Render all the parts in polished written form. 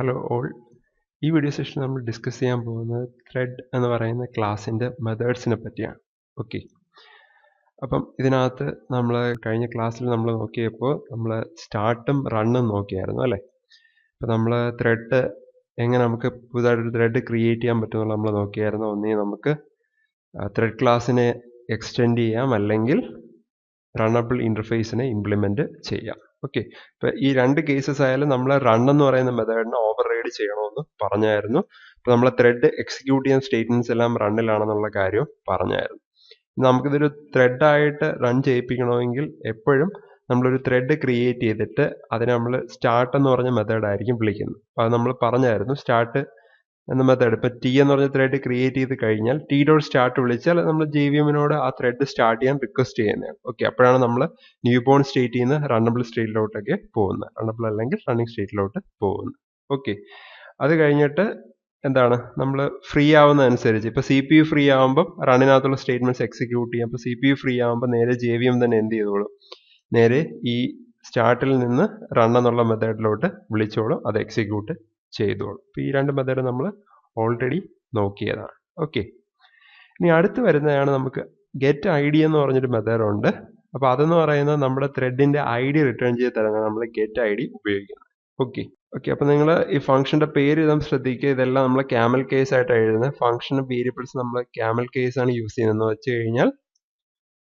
Hello all. ഈ video സെഷനിൽ നമ്മൾ ഡിസ്കസ് ചെയ്യാൻ പോകുന്നത് ത്രെഡ് എന്ന് പറയുന്ന ക്ലാസ്സിൻ്റെ മെത്തേഡ്സിനെ പറ്റിയാണ്. ഓക്കെ, അപ്പം ഇതിനകത്ത് നമ്മൾ കഴിഞ്ഞ ക്ലാസ്സിൽ നമ്മൾ നോക്കിയപ്പോൾ നമ്മൾ സ്റ്റാർട്ടും റണ്ണും നോക്കിയായിരുന്നു അല്ലേ. അപ്പോൾ നമ്മൾ ത്രെഡ് എങ്ങനെ നമുക്ക് പുതുതായിട്ടൊരു ത്രെഡ് ക്രിയേറ്റ് ചെയ്യാൻ പറ്റുമെന്നുള്ള നമ്മൾ നോക്കിയായിരുന്നു. ഒന്നേ നമുക്ക് ത്രെഡ് ക്ലാസ്സിനെ എക്സ്റ്റെൻഡ് ചെയ്യാം, അല്ലെങ്കിൽ റണ്ണബിൾ ഇൻ്റർഫേസിനെ ഇംപ്ലിമെൻറ്റ് ചെയ്യാം. ഓക്കെ, ഇപ്പോൾ ഈ രണ്ട് കേസസ് ആയാലും നമ്മൾ റൺ എന്ന് പറയുന്ന മെത്തേഡിനെ ഓവർ റൈഡ് ചെയ്യണമെന്ന് പറഞ്ഞായിരുന്നു. ഇപ്പോൾ നമ്മൾ ത്രെഡ് എക്സിക്യൂട്ട് ചെയ്യുന്ന സ്റ്റേറ്റ്മെൻറ്റ്സ് എല്ലാം റണ്ണിലാണെന്നുള്ള കാര്യം പറഞ്ഞായിരുന്നു. നമുക്കിതൊരു ത്രെഡായിട്ട് റൺ ചെയ്യിപ്പിക്കണമെങ്കിൽ എപ്പോഴും നമ്മളൊരു ത്രെഡ് ക്രിയേറ്റ് ചെയ്തിട്ട് അതിനെ നമ്മൾ സ്റ്റാർട്ട് എന്ന് പറഞ്ഞ മെത്തേഡായിരിക്കും വിളിക്കുന്നത്. അപ്പോൾ അത് നമ്മൾ പറഞ്ഞായിരുന്നു. സ്റ്റാർട്ട് എന്ന മെത്തേഡ് ഇപ്പോൾ ടി എന്ന് പറഞ്ഞ ത്രെഡ് ക്രിയേറ്റ് ചെയ്ത് കഴിഞ്ഞാൽ ടി ഡോട്ട് സ്റ്റാർട്ട് വിളിച്ചാൽ നമ്മൾ JVM-നോട് ആ ത്രെഡ് സ്റ്റാർട്ട് ചെയ്യാൻ റിക്വസ്റ്റ് ചെയ്യുന്നതാണ്. ഓക്കെ, അപ്പോഴാണ് നമ്മൾ ന്യൂ ബോൺ സ്റ്റേറ്റിൽ നിന്ന് റണ്ണബിൾ സ്റ്റേറ്റിലോട്ടൊക്കെ പോകുന്നത്, റണ്ണബിൾ അല്ലെങ്കിൽ റണ്ണിങ് സ്റ്റേറ്റിലോട്ട് പോകുന്നത്. ഓക്കെ, അത് കഴിഞ്ഞിട്ട് എന്താണ്, നമ്മൾ ഫ്രീ ആവുന്നതനുസരിച്ച് ഇപ്പോൾ CPU ഫ്രീ ആകുമ്പോൾ റണ്ണിനകത്തുള്ള സ്റ്റേറ്റ്മെൻറ്റ്സ് എക്സിക്യൂട്ട് ചെയ്യും. അപ്പോൾ CPU ഫ്രീ ആകുമ്പോൾ നേരെ JVM തന്നെ എന്ത് ചെയ്തോളും, നേരെ ഈ സ്റ്റാർട്ടിൽ നിന്ന് റൺ എന്നുള്ള മെത്തേഡിലോട്ട് വിളിച്ചോളും, അത് എക്സിക്യൂട്ട് ചെയ്തോളും. അപ്പോൾ ഈ രണ്ട് മെത്തേഡ് നമ്മൾ ഓൾറെഡി നോക്കിയതാണ്. ഓക്കെ, ഇനി അടുത്ത് വരുന്നതാണ് നമുക്ക് ഗെറ്റ് ID എന്ന് പറഞ്ഞൊരു മെത്തേഡ് ഉണ്ട്. അപ്പോൾ അതെന്ന് പറയുന്നത് നമ്മുടെ ത്രെഡിൻ്റെ ID റിട്ടേൺ ചെയ്ത് തരാനാണ് നമ്മൾ ഗെറ്റ് ID ഉപയോഗിക്കുന്നത്. ഓക്കെ, അപ്പോൾ നിങ്ങൾ ഈ ഫംഗ്ഷൻ്റെ പേര് ഇതും ശ്രദ്ധിക്കുക. ഇതെല്ലാം നമ്മൾ ക്യാമൽ കേസ് ആയിട്ട് എഴുതുന്നത്. ഫംഗ്ഷനും വേരിയബിൾസ് നമ്മൾ ക്യാമൽ കേസ് ആണ് യൂസ് ചെയ്യുന്നതെന്ന് വെച്ച് കഴിഞ്ഞാൽ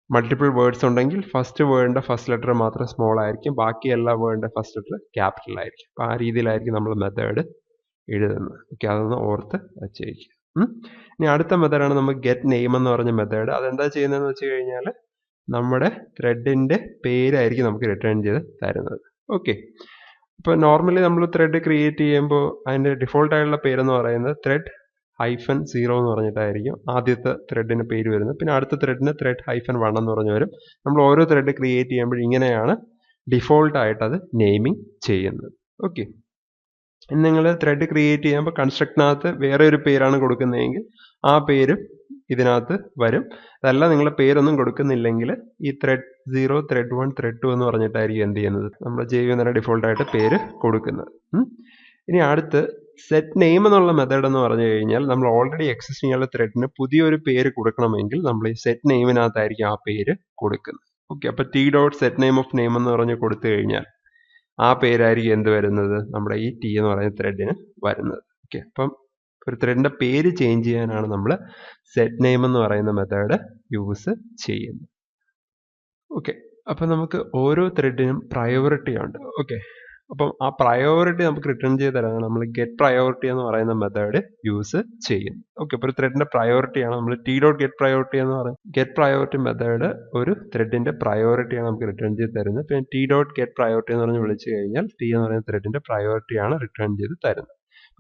മൾട്ടിപ്പിൾ വേർഡ്സ് ഉണ്ടെങ്കിൽ ഫസ്റ്റ് വേർഡിൻ്റെ ഫസ്റ്റ് ലെറ്റർ മാത്രം സ്മോൾ ആയിരിക്കും, ബാക്കി എല്ലാ വേർഡിൻ്റെ ഫസ്റ്റ് ലെറ്റർ ക്യാപിറ്റൽ ആയിരിക്കും. അപ്പോൾ ആ രീതിയിലായിരിക്കും നമ്മൾ മെത്തേഡ് എഴുതുന്നത്. ഓക്കെ, അതൊന്ന് ഓർത്ത് വെച്ചേക്കുക. ഇനി അടുത്ത മെത്തേഡാണ് നമുക്ക് ഗെറ്റ് നെയിം എന്ന് പറഞ്ഞ മെത്തേഡ്. അതെന്താ ചെയ്യുന്നതെന്ന് വെച്ച് കഴിഞ്ഞാൽ നമ്മുടെ ത്രെഡിൻ്റെ പേരായിരിക്കും നമുക്ക് റിട്ടേൺ ചെയ്ത് തരുന്നത്. ഓക്കെ, ഇപ്പോൾ നോർമലി നമ്മൾ ത്രെഡ് ക്രിയേറ്റ് ചെയ്യുമ്പോൾ അതിൻ്റെ ഡിഫോൾട്ടായിട്ടുള്ള പേരെന്ന് പറയുന്നത് ത്രെഡ് -0 എന്ന് പറഞ്ഞിട്ടായിരിക്കും ആദ്യത്തെ ത്രെഡിന് പേര് വരുന്നത്. പിന്നെ അടുത്ത ത്രെഡിന് ത്രെഡ് -1 എന്ന് പറഞ്ഞ് വരും. നമ്മൾ ഓരോ ത്രെഡ് ക്രിയേറ്റ് ചെയ്യുമ്പോൾ ഇങ്ങനെയാണ് ഡിഫോൾട്ടായിട്ട് അത് നെയിമിങ് ചെയ്യുന്നത്. ഓക്കെ, നിങ്ങൾ ത്രെഡ് ക്രിയേറ്റ് ചെയ്യുമ്പോൾ കൺസ്ട്രക്റ്റിനകത്ത് വേറെ ഒരു പേരാണ് കൊടുക്കുന്നതെങ്കിൽ ആ പേരും ഇതിനകത്ത് വരും. അതല്ല നിങ്ങൾ പേരൊന്നും കൊടുക്കുന്നില്ലെങ്കിൽ ഈ ത്രെഡ് 0, ത്രെഡ് 1, ത്രെഡ് 2 എന്ന് പറഞ്ഞിട്ടായിരിക്കും എന്ത് ചെയ്യുന്നത്, നമ്മൾ JVM തന്നെ ഡിഫോൾട്ടായിട്ട് പേര് കൊടുക്കുന്നത്. ഇനി അടുത്ത് സെറ്റ് നെയിം എന്നുള്ള മെത്തേഡ് എന്ന് പറഞ്ഞു കഴിഞ്ഞാൽ നമ്മൾ ഓൾറെഡി എക്സിസ്റ്റിംഗ് ഉള്ള ത്രെഡിന് പുതിയൊരു പേര് കൊടുക്കണമെങ്കിൽ നമ്മൾ ഈ സെറ്റ് നെയിമിനകത്തായിരിക്കും ആ പേര് കൊടുക്കുന്നത്. ഓക്കെ, അപ്പോൾ T dot set name of name എന്ന് പറഞ്ഞ് കൊടുത്തു കഴിഞ്ഞാൽ ആ പേരായിരിക്കും എന്ത് വരുന്നത്, നമ്മുടെ ഈ ടി എന്ന് പറയുന്ന ത്രെഡിന് വരുന്നത്. ഓക്കെ, അപ്പം ഒരു ത്രെഡിൻ്റെ പേര് ചേഞ്ച് ചെയ്യാനാണ് നമ്മൾ സെറ്റ് നെയിം എന്ന് പറയുന്ന മെത്തേഡ് യൂസ് ചെയ്യുന്നത്. ഓക്കെ, അപ്പം നമുക്ക് ഓരോ ത്രെഡിനും പ്രയോറിറ്റി ഉണ്ട്. ഓക്കെ, അപ്പം ആ പ്രയോറിറ്റി നമുക്ക് റിട്ടേൺ ചെയ്ത് തരാനാണ് നമ്മൾ ഗെറ്റ് പ്രയോറിറ്റി എന്ന് പറയുന്ന മെത്തേഡ് യൂസ് ചെയ്യുന്നത്. ഓക്കെ, അപ്പോൾ ഒരു ത്രെഡിൻ്റെ പ്രയോറിറ്റിയാണ് നമ്മൾ ടി ഡോട്ട് ഗെറ്റ് പ്രയോറിറ്റി എന്ന് പറയുന്നത്. ഗെറ്റ് പ്രയോറിറ്റി മെത്തേഡ് ഒരു ത്രെഡിൻ്റെ പ്രയോറിറ്റിയാണ് നമുക്ക് റിട്ടേൺ ചെയ്ത് തരുന്നത്. പിന്നെ ടി ഡോട്ട് ഗെറ്റ് പ്രയോറിറ്റി എന്ന് പറഞ്ഞ് വിളിച്ചു കഴിഞ്ഞാൽ ടി എന്ന് പറയുന്ന ത്രെഡിൻ്റെ പ്രയോറിറ്റിയാണ് റിട്ടേൺ ചെയ്ത് തരുന്നത്.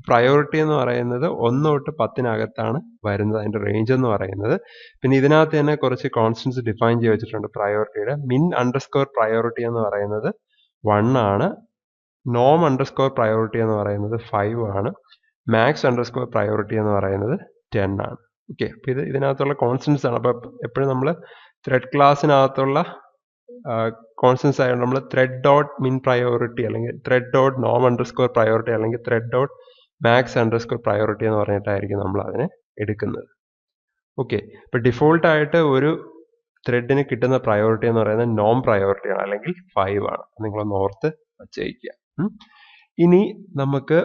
പ്രയോറിറ്റി എന്ന് പറയുന്നത് 1 തൊട്ട് 10-നകത്താണ് വരുന്നത്, അതിൻ്റെ റേഞ്ച് എന്ന് പറയുന്നത്. പിന്നെ ഇതിനകത്ത് തന്നെ കുറച്ച് കോൺസ്റ്റൻസ് ഡിഫൈൻ ചെയ്ത് വെച്ചിട്ടുണ്ട് പ്രയോറിറ്റിയുടെ. min_ പ്രയോറിറ്റി എന്ന് പറയുന്നത് 1 ആണ്, nom_ പ്രയോറിറ്റി എന്ന് പറയുന്നത് 5 ആണ്, max_ പ്രയോറിറ്റി എന്ന് പറയുന്നത് 10 ആണ്. ഓക്കെ, അപ്പോൾ ഇതിനകത്തുള്ള കോൺസ്റ്റൻസ് ആണ്. അപ്പോൾ എപ്പോഴും നമ്മൾ ത്രെഡ് ക്ലാസ്സിനകത്തുള്ള കോൺസ്റ്റൻസ് ആയതുകൊണ്ട് നമ്മൾ ത്രെഡ് ഡോട്ട് മിൻ പ്രയോറിറ്റി അല്ലെങ്കിൽ ത്രെഡ് ഡോട്ട് nom_ പ്രയോറിറ്റി അല്ലെങ്കിൽ ത്രെഡ് ഡോട്ട് max_ പ്രയോറിറ്റി എന്ന് പറഞ്ഞിട്ടായിരിക്കും നമ്മൾ അതിനെ എടുക്കുന്നത്. ഓക്കെ, ഇപ്പോൾ ഡിഫോൾട്ടായിട്ട് ഒരു ത്രെഡിന് കിട്ടുന്ന പ്രയോറിറ്റി എന്ന് പറയുന്നത് നോം പ്രയോറിറ്റി ആണ്, അല്ലെങ്കിൽ 5 ആണ്. നിങ്ങളൊന്ന് ഓർത്ത് വച്ചേക്കുക. ഇനി നമുക്ക്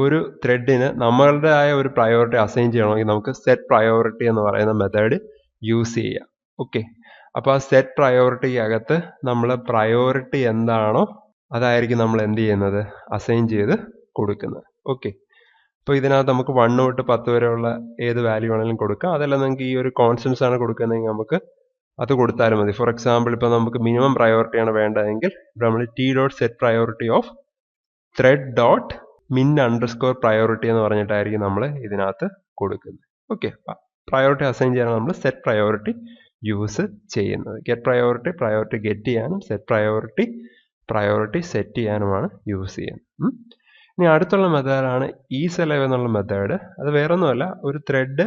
ഒരു ത്രെഡിന് നമ്മളുടേതായ ഒരു പ്രയോറിറ്റി അസൈൻ ചെയ്യണമെങ്കിൽ നമുക്ക് സെറ്റ് പ്രയോറിറ്റി എന്ന് പറയുന്ന മെത്തേഡ് യൂസ് ചെയ്യാം. ഓക്കെ, അപ്പോൾ ആ സെറ്റ് പ്രയോറിറ്റിക്കകത്ത് നമ്മൾ പ്രയോറിറ്റി എന്താണോ അതായിരിക്കും നമ്മൾ എന്ത് ചെയ്യുന്നത്, അസൈൻ ചെയ്ത് കൊടുക്കുന്നത്. ഓക്കെ, അപ്പോൾ ഇതിനകത്ത് നമുക്ക് 1 തൊട്ട് 10 വരെയുള്ള ഏത് വാല്യൂ വേണമെങ്കിലും കൊടുക്കാം. അതല്ല നിങ്ങൾക്ക് ഈ ഒരു കോൺസ്റ്റൻസ് ആണ് കൊടുക്കുന്നതെങ്കിൽ നമുക്ക് അത് കൊടുത്താലും മതി. ഫോർ എക്സാമ്പിൾ ഇപ്പോൾ നമുക്ക് മിനിമം പ്രയോറിറ്റിയാണ് വേണ്ടതെങ്കിൽ നമ്മൾ T dot set priority of thread dot min_ priority എന്ന് പറഞ്ഞിട്ടായിരിക്കും നമ്മൾ ഇതിനകത്ത് കൊടുക്കുന്നത്. ഓക്കെ, പ്രയോറിറ്റി അസൈൻ ചെയ്യാനാണ് നമ്മൾ സെറ്റ് പ്രയോറിറ്റി യൂസ് ചെയ്യുന്നത്. ഗെറ്റ് പ്രയോറിറ്റി ഗെറ്റ് ചെയ്യാനും സെറ്റ് പ്രയോറിറ്റി സെറ്റ് ചെയ്യാനുമാണ് യൂസ് ചെയ്യുന്നത്. ഇനി അടുത്തുള്ള മെത്തേഡാണ് EaseAlive എന്നുള്ള മെത്തേഡ്. അത് വേറൊന്നുമല്ല, ഒരു ത്രെഡ്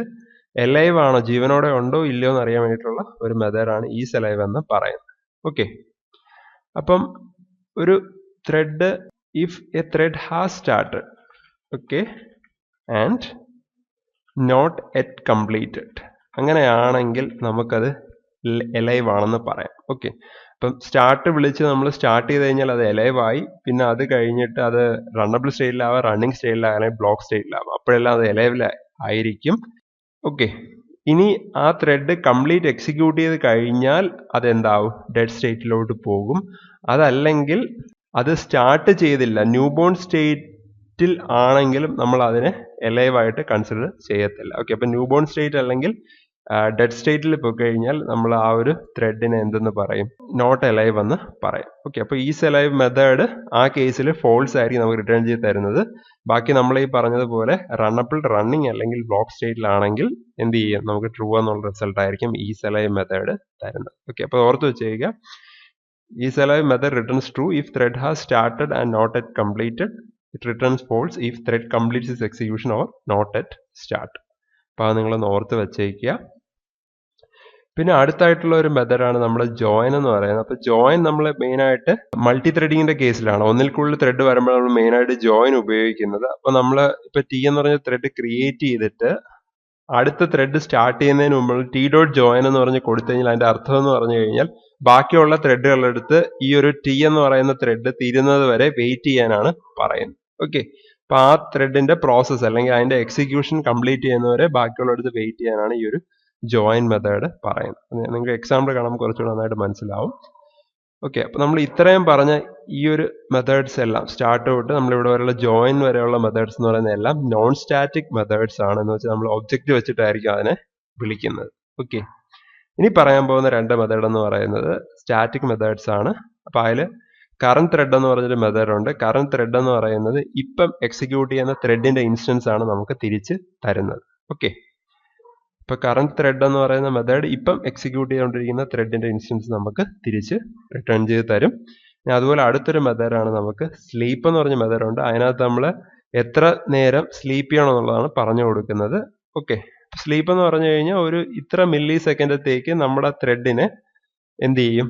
എലൈവ് ആണോ, ജീവനോടെ ഉണ്ടോ ഇല്ലയോ എന്ന് അറിയാൻ വേണ്ടിയിട്ടുള്ള ഒരു മെത്തേഡാണ് EaseAlive എന്ന് പറയുന്നത്. ഓക്കെ, അപ്പം ഒരു thread if a thread has started, okay, and not yet completed, അങ്ങനെയാണെങ്കിൽ നമുക്കത് എലൈവ് ആണെന്ന് പറയാം. ഓക്കെ, അപ്പം സ്റ്റാർട്ട് വിളിച്ച് നമ്മൾ സ്റ്റാർട്ട് ചെയ്ത് കഴിഞ്ഞാൽ അത് എലൈവ് ആയി, പിന്നെ അത് കഴിഞ്ഞിട്ട് അത് റണ്ണബിൾ സ്റ്റേറ്റിലാവാം, റണ്ണിങ് സ്റ്റേറ്റിലാവാം, അല്ലെങ്കിൽ ബ്ലോക്ക് സ്റ്റേറ്റിലാവാം, അപ്പോഴെല്ലാം അത് എലൈവിൽ ആയിരിക്കും. ഓക്കെ, ഇനി ആ ത്രെഡ് കംപ്ലീറ്റ് എക്സിക്യൂട്ട് ചെയ്ത് കഴിഞ്ഞാൽ അതെന്താവും, ഡെഡ് സ്റ്റേറ്റിലോട്ട് പോകും. അതല്ലെങ്കിൽ അത് സ്റ്റാർട്ട് ചെയ്തില്ല, ന്യൂ ബോൺ സ്റ്റേറ്റിൽ ആണെങ്കിലും നമ്മൾ അതിനെ എലൈവ് ആയിട്ട് കൺസിഡർ ചെയ്യത്തില്ല. ഓക്കെ, അപ്പം ന്യൂ ബോൺ സ്റ്റേറ്റ് അല്ലെങ്കിൽ ഡെഡ് സ്റ്റേറ്റിൽ പോയി കഴിഞ്ഞാൽ നമ്മൾ ആ ഒരു ത്രെഡിനെ എന്തെന്ന് പറയും, നോട്ട് എലൈവ് എന്ന് പറയും. ഓക്കെ, അപ്പോൾ ഈസ് എലൈവ് മെത്തേഡ് ആ കേസിൽ ഫോൾസ് ആയിരിക്കും നമുക്ക് റിട്ടേൺ ചെയ്ത് തരുന്നത്. ബാക്കി നമ്മൾ ഈ പറഞ്ഞതുപോലെ റണ്ണബിൾ, റണ്ണിങ് അല്ലെങ്കിൽ ബ്ലോക്ക് സ്റ്റേറ്റിലാണെങ്കിൽ എന്ത് ചെയ്യും, നമുക്ക് ട്രൂ എന്നുള്ള റിസൾട്ട് ആയിരിക്കും ഈസ് എലൈവ് മെത്തേഡ് തരുന്നത്. ഓക്കെ, അപ്പോൾ ഓർത്ത് വെച്ചേക്കുക, is alive method returns true if thread has started and not yet completed. It returns false if thread completes its execution or not yet start. അപ്പോൾ അത് നിങ്ങളൊന്ന് ഓർത്ത് വെച്ചേക്കുക. പിന്നെ അടുത്തായിട്ടുള്ള ഒരു മെത്തേഡാണ് നമ്മുടെ ജോയിൻ എന്ന് പറയുന്നത്. അപ്പോൾ ജോയിൻ നമ്മൾ മെയിനായിട്ട് മൾട്ടി ത്രെഡിങ്ങിന്റെ കേസിലാണ്, ഒന്നിൽ കൂടുതൽ ത്രെഡ് വരുമ്പോൾ നമ്മൾ മെയിനായിട്ട് ജോയിൻ ഉപയോഗിക്കുന്നത്. അപ്പോൾ നമ്മൾ ഇപ്പോൾ ടി എന്ന് പറഞ്ഞ ത്രെഡ് ക്രിയേറ്റ് ചെയ്തിട്ട് അടുത്ത ത്രെഡ് സ്റ്റാർട്ട് ചെയ്യുന്നതിന് മുമ്പ് ടി ഡോട്ട് ജോയിൻ എന്ന് പറഞ്ഞ് കൊടുത്തു കഴിഞ്ഞാൽ അതിന്റെ അർത്ഥം എന്ന് പറഞ്ഞു കഴിഞ്ഞാൽ ബാക്കിയുള്ള ത്രെഡുകളെടുത്ത് ഈ ഒരു ടി എന്ന് പറയുന്ന ത്രെഡ് തീരുന്നത് വരെ വെയിറ്റ് ചെയ്യാനാണ് പറയുന്നത്. ഓക്കെ, അപ്പൊ ആ ത്രെഡിന്റെ പ്രോസസ്സ് അല്ലെങ്കിൽ അതിന്റെ എക്സിക്യൂഷൻ കംപ്ലീറ്റ് ചെയ്യുന്നവരെ ബാക്കിയുള്ളടുത്ത് വെയിറ്റ് ചെയ്യാനാണ് ഈ ഒരു ജോയിൻ മെത്തേഡ് പറയുന്നത്. നിങ്ങൾക്ക് എക്സാമ്പിൾ കാണുമ്പോൾ കുറച്ചുകൂടെ നന്നായിട്ട് മനസ്സിലാവും. ഓക്കെ, അപ്പൊ നമ്മൾ ഇത്രയും പറഞ്ഞ ഈ ഒരു മെത്തേഡ്സ് എല്ലാം സ്റ്റാർട്ട് തൊട്ട് നമ്മൾ ഇവിടെ വരെയുള്ള ജോയിൻ വരെയുള്ള മെത്തേഡ്സ് എന്ന് പറയുന്നത് എല്ലാം നോൺ സ്റ്റാറ്റിക് മെത്തേഡ്സ് ആണ്. എന്ന് വെച്ചാൽ നമ്മൾ ഒബ്ജക്റ്റ് വെച്ചിട്ടായിരിക്കും അതിനെ വിളിക്കുന്നത്. ഓക്കെ, ഇനി പറയാൻ പോകുന്ന രണ്ട് മെത്തേഡ് എന്ന് പറയുന്നത് സ്റ്റാറ്റിക് മെത്തേഡ്സ് ആണ്. അപ്പൊ അതിൽ കറന്റ് ത്രെഡ് എന്ന് പറഞ്ഞൊരു മെത്തേഡ് ഉണ്ട്. കറന്റ് ത്രെഡ് എന്ന് പറയുന്നത് ഇപ്പം എക്സിക്യൂട്ട് ചെയ്യുന്ന ത്രെഡിന്റെ ഇൻസ്റ്റൻസ് ആണ് നമുക്ക് തിരിച്ച് തരുന്നത്. ഓക്കെ, ഇപ്പൊ കറന്റ് ത്രെഡ് എന്ന് പറയുന്ന മെത്തേഡ് ഇപ്പം എക്സിക്യൂട്ട് ചെയ്തുകൊണ്ടിരിക്കുന്ന ത്രെഡിന്റെ ഇൻസ്റ്റൻസ് നമുക്ക് തിരിച്ച് റിട്ടേൺ ചെയ്ത് തരും. അതുപോലെ അടുത്തൊരു മെത്തേഡാണ് നമുക്ക് സ്ലീപ്പ് എന്ന് പറഞ്ഞ മെത്തേഡ് ഉണ്ട്. അതിനകത്ത് നമ്മൾ എത്ര നേരം സ്ലീപ്പ് ചെയ്യണം എന്നുള്ളതാണ് പറഞ്ഞു കൊടുക്കുന്നത്. ഓക്കെ, സ്ലീപ്പ് എന്ന് പറഞ്ഞു കഴിഞ്ഞാൽ ഒരു ഇത്ര മില്ലി സെക്കൻഡത്തേക്ക് നമ്മുടെ ത്രെഡിനെ എന്ത് ചെയ്യും,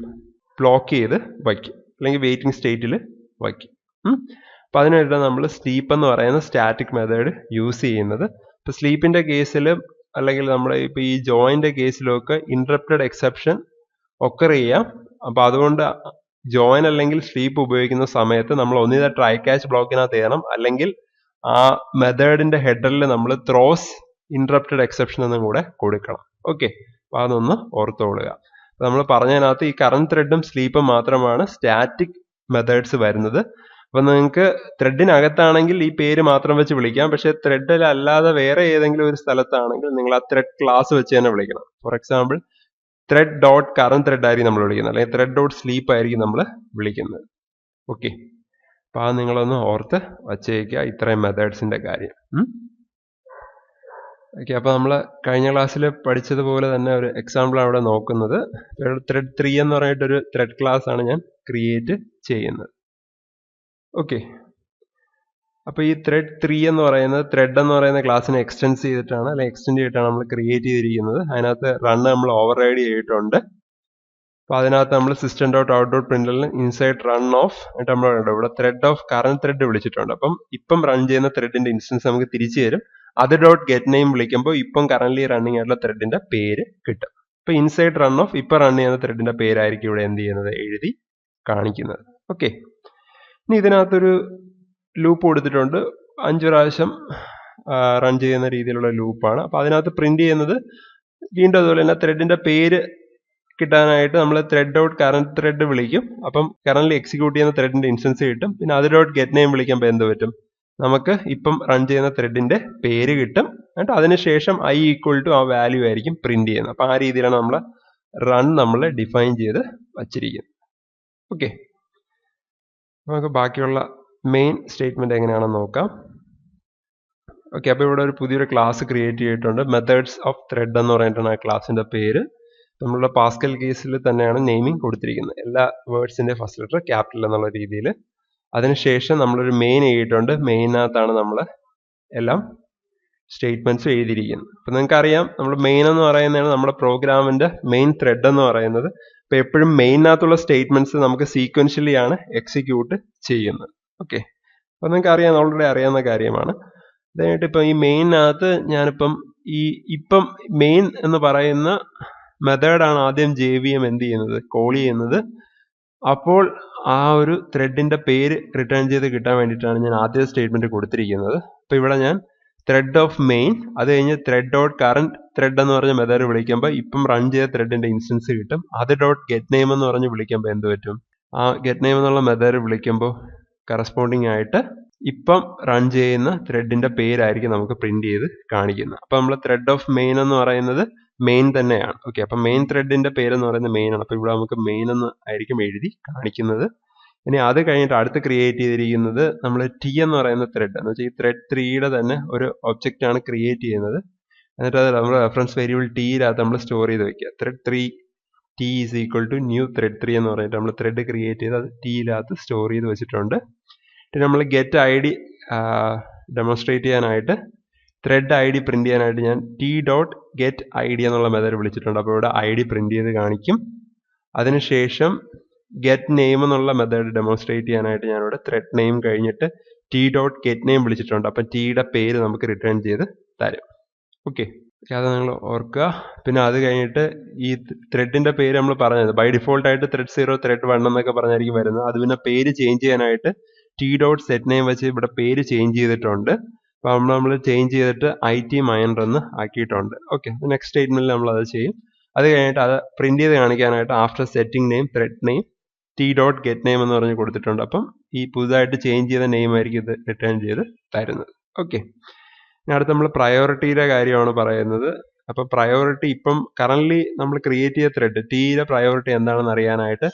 ബ്ലോക്ക് ചെയ്ത് വയ്ക്കും, അല്ലെങ്കിൽ വെയിറ്റിംഗ് സ്റ്റേറ്റിൽ വയ്ക്കും. അപ്പൊ അതിനായിട്ട് നമ്മൾ സ്ലീപ്പ് എന്ന് പറയുന്ന സ്റ്റാറ്റിക് മെത്തേഡ് യൂസ് ചെയ്യുന്നത്. ഇപ്പൊ സ്ലീപ്പിന്റെ കേസിൽ അല്ലെങ്കിൽ നമ്മുടെ ഇപ്പൊ ഈ ജോയിന്റെ കേസിലൊക്കെ ഇന്ററപ്റ്റഡ് എക്സെപ്ഷൻ ഒക്കർ ചെയ്യാം. അപ്പൊ അതുകൊണ്ട് ജോയിൻ അല്ലെങ്കിൽ സ്ലീപ്പ് ഉപയോഗിക്കുന്ന സമയത്ത് നമ്മൾ ഒന്നിത ട്രൈ ക്യാച്ച് ബ്ലോക്കിനകത്ത് ചെയ്യണം, അല്ലെങ്കിൽ ആ മെത്തേഡിന്റെ ഹെഡറിൽ നമ്മൾ ത്രോസ് ഇന്ററപ്റ്റഡ് എക്സെപ്ഷൻ എന്നും കൂടെ കൊടുക്കണം. ഓക്കെ, അപ്പൊ അതൊന്ന് ഓർത്തോളുക. നമ്മൾ പറഞ്ഞതിനകത്ത് ഈ കറന്റ് ത്രെഡും സ്ലീപ്പും മാത്രമാണ് സ്റ്റാറ്റിക് മെത്തേഡ്സ് വരുന്നത്. അപ്പൊ നിങ്ങൾക്ക് ത്രെഡിനകത്താണെങ്കിൽ ഈ പേര് മാത്രം വെച്ച് വിളിക്കാം, പക്ഷെ ത്രെഡിൽ അല്ലാതെ വേറെ ഏതെങ്കിലും ഒരു സ്ഥലത്താണെങ്കിൽ നിങ്ങൾ ആ ത്രെഡ് ക്ലാസ് വെച്ച് തന്നെ വിളിക്കണം. For example thread dot current thread ആയിരിക്കും നമ്മൾ വിളിക്കുന്നത്, അല്ലെങ്കിൽ ത്രെഡ് ഡോട്ട് സ്ലീപ്പ് ആയിരിക്കും നമ്മൾ വിളിക്കുന്നത്. ഓക്കെ, അപ്പൊ അത് നിങ്ങളൊന്ന് ഓർത്ത് വച്ചേക്കുക ഇത്രയും മെത്തേഡ്സിന്റെ കാര്യം. ഓക്കെ, അപ്പൊ നമ്മൾ കഴിഞ്ഞ ക്ലാസ്സിൽ പഠിച്ചതുപോലെ തന്നെ ഒരു എക്സാമ്പിൾ അവിടെ നോക്കുന്നത്. ത്രെഡ് 3 എന്ന് പറഞ്ഞിട്ടൊരു ത്രെഡ് ക്ലാസ് ആണ് ഞാൻ ക്രിയേറ്റ് ചെയ്യുന്നത്. ഓക്കെ, അപ്പൊ ഈ ത്രെഡ് 3 എന്ന് പറയുന്നത് ത്രെഡ് എന്ന് പറയുന്ന ക്ലാസ്സിനെ എക്സ്റ്റെൻഡ് ചെയ്തിട്ടാണ്, അല്ലെങ്കിൽ എക്സ്റ്റെൻഡ് ചെയ്തിട്ടാണ് നമ്മൾ ക്രിയേറ്റ് ചെയ്തിരിക്കുന്നത്. അതിനകത്ത് റണ്ണ് നമ്മൾ ഓവർ റൈഡ് ചെയ്തിട്ടുണ്ട്. അപ്പൊ അതിനകത്ത് നമ്മൾ സിസ്റ്റം ഡോട്ട് ഔട്ട് ഡോട്ട് പ്രിന്ററിൽ ഇൻസൈഡ് റൺ ഓഫ് എന്നിട്ട് നമ്മൾ ഇവിടെ ത്രെഡ് ഓഫ് കറന്റ് ത്രെഡ് വിളിച്ചിട്ടുണ്ട്. അപ്പം ഇപ്പം റൺ ചെയ്യുന്ന ത്രെഡിന്റെ ഇൻസ്റ്റൻസ് നമുക്ക് തിരിച്ചു തരും. അത് ഡോട്ട് ഗെറ്റ് നെയിം വിളിക്കുമ്പോൾ ഇപ്പം കറന്റ്ലി റണ്ണിങ് ആയിട്ടുള്ള ത്രെഡിന്റെ പേര് കിട്ടും. അപ്പൊ ഇൻസൈഡ് റൺ ഓഫ് ഇപ്പൊ റൺ ചെയ്യുന്ന ത്രെഡിന്റെ പേരായിരിക്കും ഇവിടെ എന്ത് ചെയ്യുന്നത്, എഴുതി കാണിക്കുന്നത്. ഓക്കെ, ഇനി ഇതിനകത്തൊരു ലൂപ്പ് കൊടുത്തിട്ടുണ്ട്. 5 പ്രാവശ്യം റൺ ചെയ്യുന്ന രീതിയിലുള്ള ലൂപ്പാണ്. അപ്പൊ അതിനകത്ത് പ്രിന്റ് ചെയ്യുന്നത് വീണ്ടും അതുപോലെ തന്നെ ത്രെഡിന്റെ പേര് കിട്ടാനായിട്ട് നമ്മൾ ത്രെഡ് ഡോട്ട് കറന്റ് ത്രെഡ് വിളിക്കും. അപ്പം കറന്റ്ലി എക്സിക്യൂട്ട് ചെയ്യുന്ന ത്രെഡിന്റെ ഇൻസ്റ്റൻസ് കിട്ടും. പിന്നെ അത് ഡോട്ട് ഗെറ്റ് നെയിം വിളിക്കുമ്പോൾ എന്ത് പറ്റും, നമുക്ക് ഇപ്പം റൺ ചെയ്യുന്ന ത്രെഡിന്റെ പേര് കിട്ടും. എന്നിട്ട് അതിനുശേഷം i ഈക്വൽ ടു ആ വാല്യൂ ആയിരിക്കും പ്രിന്റ് ചെയ്യുന്നത്. അപ്പൊ ആ രീതിയിലാണ് നമ്മൾ റൺ നമ്മൾ ഡിഫൈൻ ചെയ്ത് വച്ചിരിക്കുന്നത്. ഓക്കെ, നമുക്ക് ബാക്കിയുള്ള മെയിൻ സ്റ്റേറ്റ്മെന്റ് എങ്ങനെയാണെന്ന് നോക്കാം. ഓക്കെ, അപ്പൊ ഇവിടെ ഒരു പുതിയൊരു ക്ലാസ് ക്രിയേറ്റ് ചെയ്തിട്ടുണ്ട്. മെത്തേഡ്സ് ഓഫ് ത്രെഡ് എന്ന് പറഞ്ഞിട്ടാണ് ആ ക്ലാസിന്റെ പേര്. നമ്മളുടെ പാസ്കൽ കേസിൽ തന്നെയാണ് നെയിമിംഗ് കൊടുത്തിരിക്കുന്നത്. എല്ലാ വേർഡ്സിന്റെ ഫസ്റ്റ് ലെറ്റർ ക്യാപിറ്റൽ എന്നുള്ള രീതിയിൽ. അതിനുശേഷം നമ്മളൊരു മെയിൻ എഴുതിയിട്ടുണ്ട്. മെയിനകത്താണ് നമ്മൾ എല്ലാം സ്റ്റേറ്റ്മെന്റ്സ് എഴുതിയിരിക്കുന്നത്. അപ്പൊ നിങ്ങൾക്ക് അറിയാം, നമ്മൾ മെയിൻ എന്ന് പറയുന്നതാണ് നമ്മുടെ പ്രോഗ്രാമിന്റെ മെയിൻ ത്രെഡ് എന്ന് പറയുന്നത്. അപ്പൊ എപ്പോഴും മെയിനകത്തുള്ള സ്റ്റേറ്റ്മെന്റ്സ് നമുക്ക് സീക്വൻഷ്യലി ആണ് എക്സിക്യൂട്ട് ചെയ്യുന്നത്. ഓക്കെ, അപ്പോൾ നിങ്ങൾക്ക് അറിയാം, ഓൾറെഡി അറിയാവുന്ന കാര്യമാണ്. അതായിട്ട് ഇപ്പം ഈ മെയിനകത്ത് ഞാനിപ്പം ഇപ്പം മെയിൻ എന്ന് പറയുന്ന മെത്തേഡാണ് ആദ്യം JVM എന്ത് ചെയ്യുന്നത്, കോൾ ചെയ്യുന്നത്. അപ്പോൾ ആ ഒരു ത്രെഡിന്റെ പേര് റിട്ടേൺ ചെയ്ത് കിട്ടാൻ വേണ്ടിയിട്ടാണ് ഞാൻ ആദ്യ സ്റ്റേറ്റ്മെന്റ് കൊടുത്തിരിക്കുന്നത്. അപ്പോൾ ഇവിടെ ഞാൻ ത്രെഡ് ഓഫ് മെയിൻ, അത് കഴിഞ്ഞ് ത്രെഡ് ഡോട്ട് കറന്റ് ത്രെഡ് എന്ന് പറഞ്ഞ മെത്തേഡ് വിളിക്കുമ്പോൾ ഇപ്പം റൺ ചെയ്ത ത്രെഡിന്റെ ഇൻസ്റ്റൻസ് കിട്ടും. അത് ഡോട്ട് ഗെറ്റ് നെയിം എന്ന് പറഞ്ഞ് വിളിക്കുമ്പോൾ എന്ത് പറ്റും, ആ ഗെറ്റ് നെയിം എന്നുള്ള മെത്തേഡ് വിളിക്കുമ്പോൾ കറസ്പോണ്ടിങ് ആയിട്ട് ഇപ്പം റൺ ചെയ്യുന്ന ത്രെഡിന്റെ പേരായിരിക്കും നമുക്ക് പ്രിന്റ് ചെയ്ത് കാണിക്കുന്നത്. അപ്പോൾ നമ്മൾ ത്രെഡ് ഓഫ് മെയിൻ എന്ന് പറയുന്നത് മെയിൻ തന്നെയാണ്. ഓക്കെ, അപ്പം മെയിൻ ത്രെഡിന്റെ പേരെന്ന് പറയുന്നത് മെയിൻ ആണ്. അപ്പോൾ ഇവിടെ നമുക്ക് മെയിൻ എന്ന് ആയിരിക്കും എഴുതി കാണിക്കുന്നത്. ഇനി അത് കഴിഞ്ഞിട്ട് അടുത്ത് ക്രിയേറ്റ് ചെയ്തിരിക്കുന്നത് നമ്മൾ T എന്ന് പറയുന്ന ത്രെഡ് എന്ന് വെച്ചാൽ ഈ ത്രെഡ് 3യുടെ തന്നെ ഒരു ഒബ്ജക്റ്റ് ആണ് ക്രിയേറ്റ് ചെയ്യുന്നത്. എന്നിട്ട് അത് നമ്മൾ റെഫറൻസ് വേരിയബിൾ Tയിനകത്ത് നമ്മൾ സ്റ്റോർ ചെയ്ത് വെക്കുക. Thread 3 T is equal to new thread 3 എന്ന് പറഞ്ഞിട്ട് നമ്മൾ ത്രെഡ് ക്രിയേറ്റ് ചെയ്ത് അത് Tയിനകത്ത് സ്റ്റോർ ചെയ്ത് വെച്ചിട്ടുണ്ട്. പിന്നെ നമ്മൾ ഗെറ്റ് ID ഡെമോൺസ്ട്രേറ്റ് ചെയ്യാനായിട്ട് ത്രെഡ് ID പ്രിന്റ് ചെയ്യാനായിട്ട് ഞാൻ T.getID എന്നുള്ള മെത്തേഡ് വിളിച്ചിട്ടുണ്ട്. അപ്പോൾ ഇവിടെ ID പ്രിന്റ് ചെയ്ത് കാണിക്കും. അതിനുശേഷം ഗെറ്റ് നെയിം എന്നുള്ള മെത്തേഡ് ഡെമോൺസ്ട്രേറ്റ് ചെയ്യാനായിട്ട് ഞാനിവിടെ ത്രെഡ് നെയിം കഴിഞ്ഞിട്ട് T.getName വിളിച്ചിട്ടുണ്ട്. അപ്പം Tയുടെ പേര് നമുക്ക് റിട്ടേൺ ചെയ്ത് തരും. ഓക്കെ, അത് നിങ്ങൾ ഓർക്കുക. പിന്നെ അത് കഴിഞ്ഞിട്ട് ഈ ത്രെഡിന്റെ പേര് നമ്മൾ പറഞ്ഞത് ബൈ ഡിഫോൾട്ട് ആയിട്ട് ത്രെഡ് 0 ത്രെഡ് 1 എന്നൊക്കെ പറഞ്ഞായിരിക്കും വരുന്നത്. അത് പിന്നെ പേര് ചേഞ്ച് ചെയ്യാനായിട്ട് T.setName വെച്ച് ഇവിടെ പേര് ചേഞ്ച് ചെയ്തിട്ടുണ്ട്. അപ്പോൾ നമ്മൾ ചേഞ്ച് ചെയ്തിട്ട് IT മൈനർ എന്ന് ആക്കിയിട്ടുണ്ട്. ഓക്കെ, നെക്സ്റ്റ് സ്റ്റേറ്റ്മെന്റിൽ നമ്മൾ അത് ചെയ്യും. അത് കഴിഞ്ഞിട്ട് അത് പ്രിന്റ് ചെയ്ത് കാണിക്കാനായിട്ട് after setting name thread name T.getName എന്ന് പറഞ്ഞ് കൊടുത്തിട്ടുണ്ട്. അപ്പം ഈ പുതുതായിട്ട് ചേഞ്ച് ചെയ്ത നെയിം ആയിരിക്കും ഇത് റിട്ടേൺ ചെയ്ത് തരുന്നത്. ഓക്കെ, അടുത്ത് നമ്മൾ പ്രയോറിറ്റിയുടെ കാര്യമാണ് പറയുന്നത്. അപ്പോൾ പ്രയോറിറ്റി ഇപ്പം കറന്റ് നമ്മൾ ക്രിയേറ്റ് ചെയ്ത ത്രെഡ് Tയുടെ പ്രയോറിറ്റി എന്താണെന്ന് അറിയാനായിട്ട്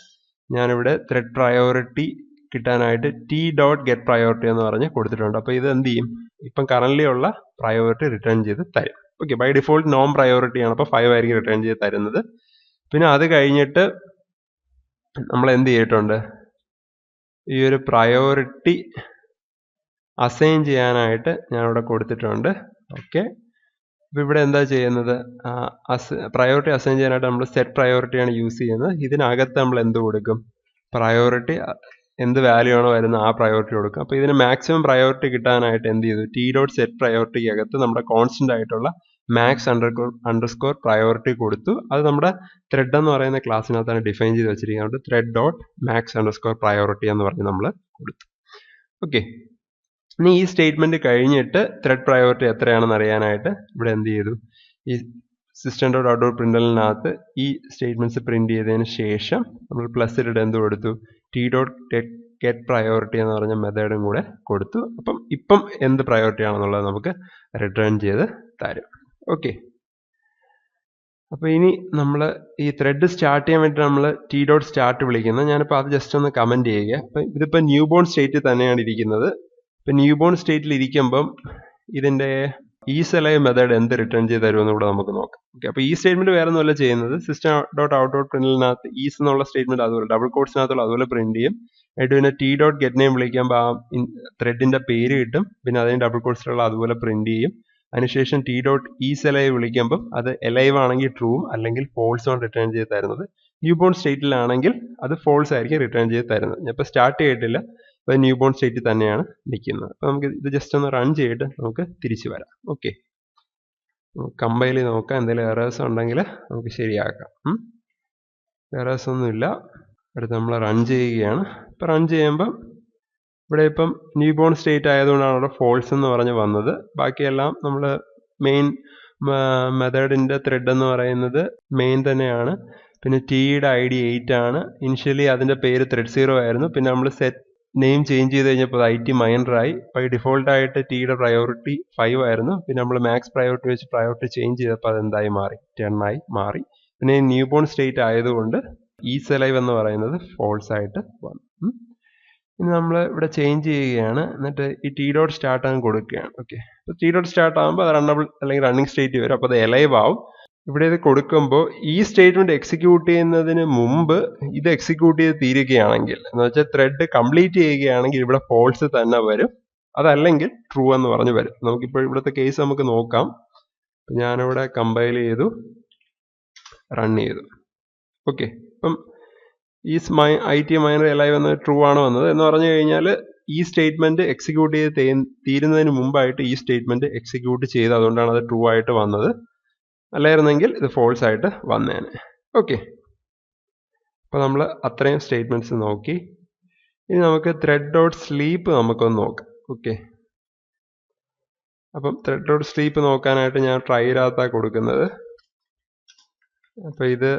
ഞാനിവിടെ ത്രെഡ് പ്രയോറിറ്റി കിട്ടാനായിട്ട് T.getPriority എന്ന് പറഞ്ഞ് കൊടുത്തിട്ടുണ്ട്. അപ്പോൾ ഇത് എന്ത് ചെയ്യും, ഇപ്പം കറന്റ് ഉള്ള പ്രയോറിറ്റി റിട്ടേൺ ചെയ്ത് തരും. ഓക്കെ, ബൈ ഡിഫോൾട്ട് നോൺ പ്രയോറിറ്റി ആണ്, അപ്പോൾ 5 ആയിരിക്കും റിട്ടേൺ ചെയ്ത് തരുന്നത്. പിന്നെ അത് കഴിഞ്ഞിട്ട് നമ്മൾ എന്ത് ചെയ്തിട്ടുണ്ട്, ഈ ഒരു പ്രയോറിറ്റി അസൈൻ ചെയ്യാനായിട്ട് ഞാനിവിടെ കൊടുത്തിട്ടുണ്ട്. ഓക്കെ, അപ്പോൾ ഇവിടെ എന്താ ചെയ്യുന്നത്, പ്രയോറിറ്റി അസൈൻ ചെയ്യാനായിട്ട് നമ്മൾ സെറ്റ് പ്രയോറിറ്റിയാണ് യൂസ് ചെയ്യുന്നത്. ഇതിനകത്ത് നമ്മൾ എന്ത് കൊടുക്കും, പ്രയോറിറ്റി എന്ത് വാല്യൂ ആണോ വരുന്നത് ആ പ്രയോറിറ്റി കൊടുക്കും. അപ്പോൾ ഇതിന് മാക്സിമം പ്രയോറിറ്റി കിട്ടാനായിട്ട് എന്ത് ചെയ്തു, T.setPriority അകത്ത് നമ്മുടെ കോൺസ്റ്റന്റ് ആയിട്ടുള്ള മാക്സ് അണ്ടർസ്കോർ പ്രയോറിറ്റി കൊടുത്തു. അത് നമ്മുടെ ത്രെഡ് എന്ന് പറയുന്ന ക്ലാസ്സിനകത്താണ് ഡിഫൈൻ ചെയ്ത് വെച്ചിരിക്കുന്നത്. Thread dot max underscore priority എന്ന് പറഞ്ഞ് നമ്മൾ കൊടുത്തു. ഓക്കെ, ഇനി ഈ സ്റ്റേറ്റ്മെന്റ് കഴിഞ്ഞിട്ട് ത്രെഡ് പ്രയോറിറ്റി എത്രയാണെന്ന് അറിയാനായിട്ട് ഇവിടെ എന്ത് ചെയ്തു, ഈ system.out.printlnകത്ത് ഈ സ്റ്റേറ്റ്മെന്റ്സ് പ്രിന്റ് ചെയ്തതിന് ശേഷം നമ്മൾ പ്ലസ് ഇട്ടിട്ട് എന്ത് കൊടുത്തു, T.getPriority എന്ന് പറഞ്ഞ മെത്തേഡും കൂടെ കൊടുത്തു. അപ്പം ഇപ്പം എന്ത് പ്രയോറിറ്റി ആണെന്നുള്ളത് നമുക്ക് റിട്ടേൺ ചെയ്ത് തരും. ഓക്കെ, അപ്പോൾ ഇനി നമ്മൾ ഈ ത്രെഡ് സ്റ്റാർട്ട് ചെയ്യാൻ വേണ്ടി നമ്മൾ T.start വിളിക്കുന്നത്. ഞാനിപ്പോൾ അത് ജസ്റ്റ് ഒന്ന് കമന്റ് ചെയ്യുക. അപ്പം ഇതിപ്പോൾ ന്യൂ ബോൺ സ്റ്റേറ്റിൽ തന്നെയാണ് ഇരിക്കുന്നത്. ഇപ്പം ന്യൂ ബോൺ സ്റ്റേറ്റിൽ ഇരിക്കുമ്പം ഇതിന്റെ ഈസലൈവ് മെത്തേഡ് എന്ത് റിട്ടേൺ ചെയ്ത് തരുമെന്ന് ഇവിടെ നമുക്ക് നോക്കാം. ഓക്കെ, അപ്പോൾ ഈ സ്റ്റേറ്റ്മെന്റ് വേറെ ഒന്നുമല്ല ചെയ്യുന്നത്, system.out.printlnകത്ത് ഈസ് എന്നുള്ള സ്റ്റേറ്റ്മെന്റ് അതുപോലെ ഡബിൾ കോട്ട്സിനകത്തുള്ള അതുപോലെ പ്രിന്റ് ചെയ്യും. എന്നിട്ട് പിന്നെ T.getName വിളിക്കുമ്പോൾ ആ ത്രെഡിന്റെ പേര് കിട്ടും. പിന്നെ അതിന് ഡബിൾ കോട്ട്സിലുള്ള അതുപോലെ പ്രിന്റ് ചെയ്യും. അതിനുശേഷം T.isalive വിളിക്കുമ്പോൾ അത് എലൈവ് ആണെങ്കിൽ ട്രൂവും അല്ലെങ്കിൽ ഫോൾസും ആണ് റിട്ടേൺ ചെയ്ത് തരുന്നത്. ന്യൂ ബോൺ സ്റ്റേറ്റിലാണെങ്കിൽ അത് ഫോൾസ് ആയിരിക്കും റിട്ടേൺ ചെയ്ത് തരുന്നത്. ഞാൻ ഇപ്പോൾ സ്റ്റാർട്ട് ചെയ്തിട്ടില്ല, അപ്പോൾ ന്യൂ ബോൺ സ്റ്റേറ്റിൽ തന്നെയാണ് നിൽക്കുന്നത്. അപ്പോൾ നമുക്ക് ഇത് ജസ്റ്റ് ഒന്ന് റൺ ചെയ്തിട്ട് നമുക്ക് തിരിച്ചു വരാം. ഓക്കെ, കമ്പൈൽ ചെയ്ത് നോക്കാം, എന്തെങ്കിലും എറേഴ്സ് ഉണ്ടെങ്കിൽ നമുക്ക് ശരിയാക്കാം. എറേഴ്സ് ഒന്നുമില്ല. അടുത്ത് നമ്മൾ റൺ ചെയ്യുകയാണ്. ഇപ്പോൾ റൺ ചെയ്യുമ്പം ഇവിടെ ഇപ്പം ന്യൂ ബോൺ സ്റ്റേറ്റ് ആയതുകൊണ്ടാണ് അവിടെ ഫോൾസ് എന്ന് പറഞ്ഞ് വന്നത്. ബാക്കിയെല്ലാം നമ്മൾ മെയിൻ മെത്തേഡിന്റെ ത്രെഡ് എന്ന് പറയുന്നത് മെയിൻ തന്നെയാണ്. പിന്നെ Tയുടെ ID 8 ആണ്. ഇനിഷ്യലി അതിന്റെ പേര് ത്രെഡ് 0 ആയിരുന്നു. പിന്നെ നമ്മൾ സെറ്റ് നെയിം ചേഞ്ച് ചെയ്ത് കഴിഞ്ഞപ്പോൾ IT മൈനർ ആയി. ബൈ ഡിഫോൾട്ട് ആയിട്ട് Tയുടെ പ്രയോറിറ്റി 5 ആയിരുന്നു. പിന്നെ നമ്മൾ മാക്സ് പ്രയോറിറ്റി വെച്ച് പ്രയോറിറ്റി ചേഞ്ച് ചെയ്തപ്പോൾ അതെന്തായി മാറി, 10 ആയി മാറി. പിന്നെ ന്യൂ ബോൺ സ്റ്റേറ്റ് ആയതുകൊണ്ട് ഈസലൈവ് എന്ന് പറയുന്നത് ഫോൾസ് ആയിട്ട് വന്നു. ഇനി നമ്മൾ ഇവിടെ ചേഞ്ച് ചെയ്യുകയാണ്. എന്നിട്ട് ഈ T.start അങ്ങ് കൊടുക്കുകയാണ്. ഓക്കെ, അപ്പോൾ T.start ആകുമ്പോൾ അത് റണ്ണബിൾ അല്ലെങ്കിൽ റണ്ണിങ് സ്റ്റേറ്റ് വരും. അപ്പോൾ അത് എലൈവ് ആവും. ഇവിടെ ഇത് കൊടുക്കുമ്പോൾ ഈ സ്റ്റേറ്റ്മെന്റ് എക്സിക്യൂട്ട് ചെയ്യുന്നതിന് മുമ്പ് ഇത് എക്സിക്യൂട്ട് ചെയ്ത് തീരുകയാണെങ്കിൽ, എന്ന് വെച്ചാൽ ത്രെഡ് കംപ്ലീറ്റ് ചെയ്യുകയാണെങ്കിൽ ഇവിടെ ഫോൾസ് തന്നെ വരും. അതല്ലെങ്കിൽ ട്രൂ എന്ന് പറഞ്ഞ് വരും. നമുക്കിപ്പോൾ ഇവിടുത്തെ കേസ് നമുക്ക് നോക്കാം. ഞാനിവിടെ കമ്പൈൽ ചെയ്തു, റൺ ചെയ്തു. ഓക്കെ, ഇപ്പം ഈ IT മൈനർ എലൈവ് എന്ന ട്രൂ ആണ് വന്നത്. എന്ന് പറഞ്ഞു കഴിഞ്ഞാൽ ഈ സ്റ്റേറ്റ്മെന്റ് എക്സിക്യൂട്ട് ചെയ്ത് തീരുന്നതിന് മുമ്പായിട്ട് ഈ സ്റ്റേറ്റ്മെന്റ് എക്സിക്യൂട്ട് ചെയ്ത് അതുകൊണ്ടാണ് അത് ട്രൂ ആയിട്ട് വന്നത്. അല്ലായിരുന്നെങ്കിൽ ഇത് ഫോൾസ് ആയിട്ട് വന്നേനെ. ഓക്കെ, അപ്പോൾ നമ്മൾ അത്രയും സ്റ്റേറ്റ്മെന്റ്സ് നോക്കി. ഇനി നമുക്ക് ത്രെഡ് ഡോട്ട് സ്ലീപ്പ് നമുക്കൊന്ന് നോക്കാം. ഓക്കെ, അപ്പം ത്രെഡ് ഡോട്ട് സ്ലീപ്പ് നോക്കാനായിട്ട് ഞാൻ ട്രൈയിനകത്താണ് കൊടുക്കുന്നത്. അപ്പോൾ ഇത്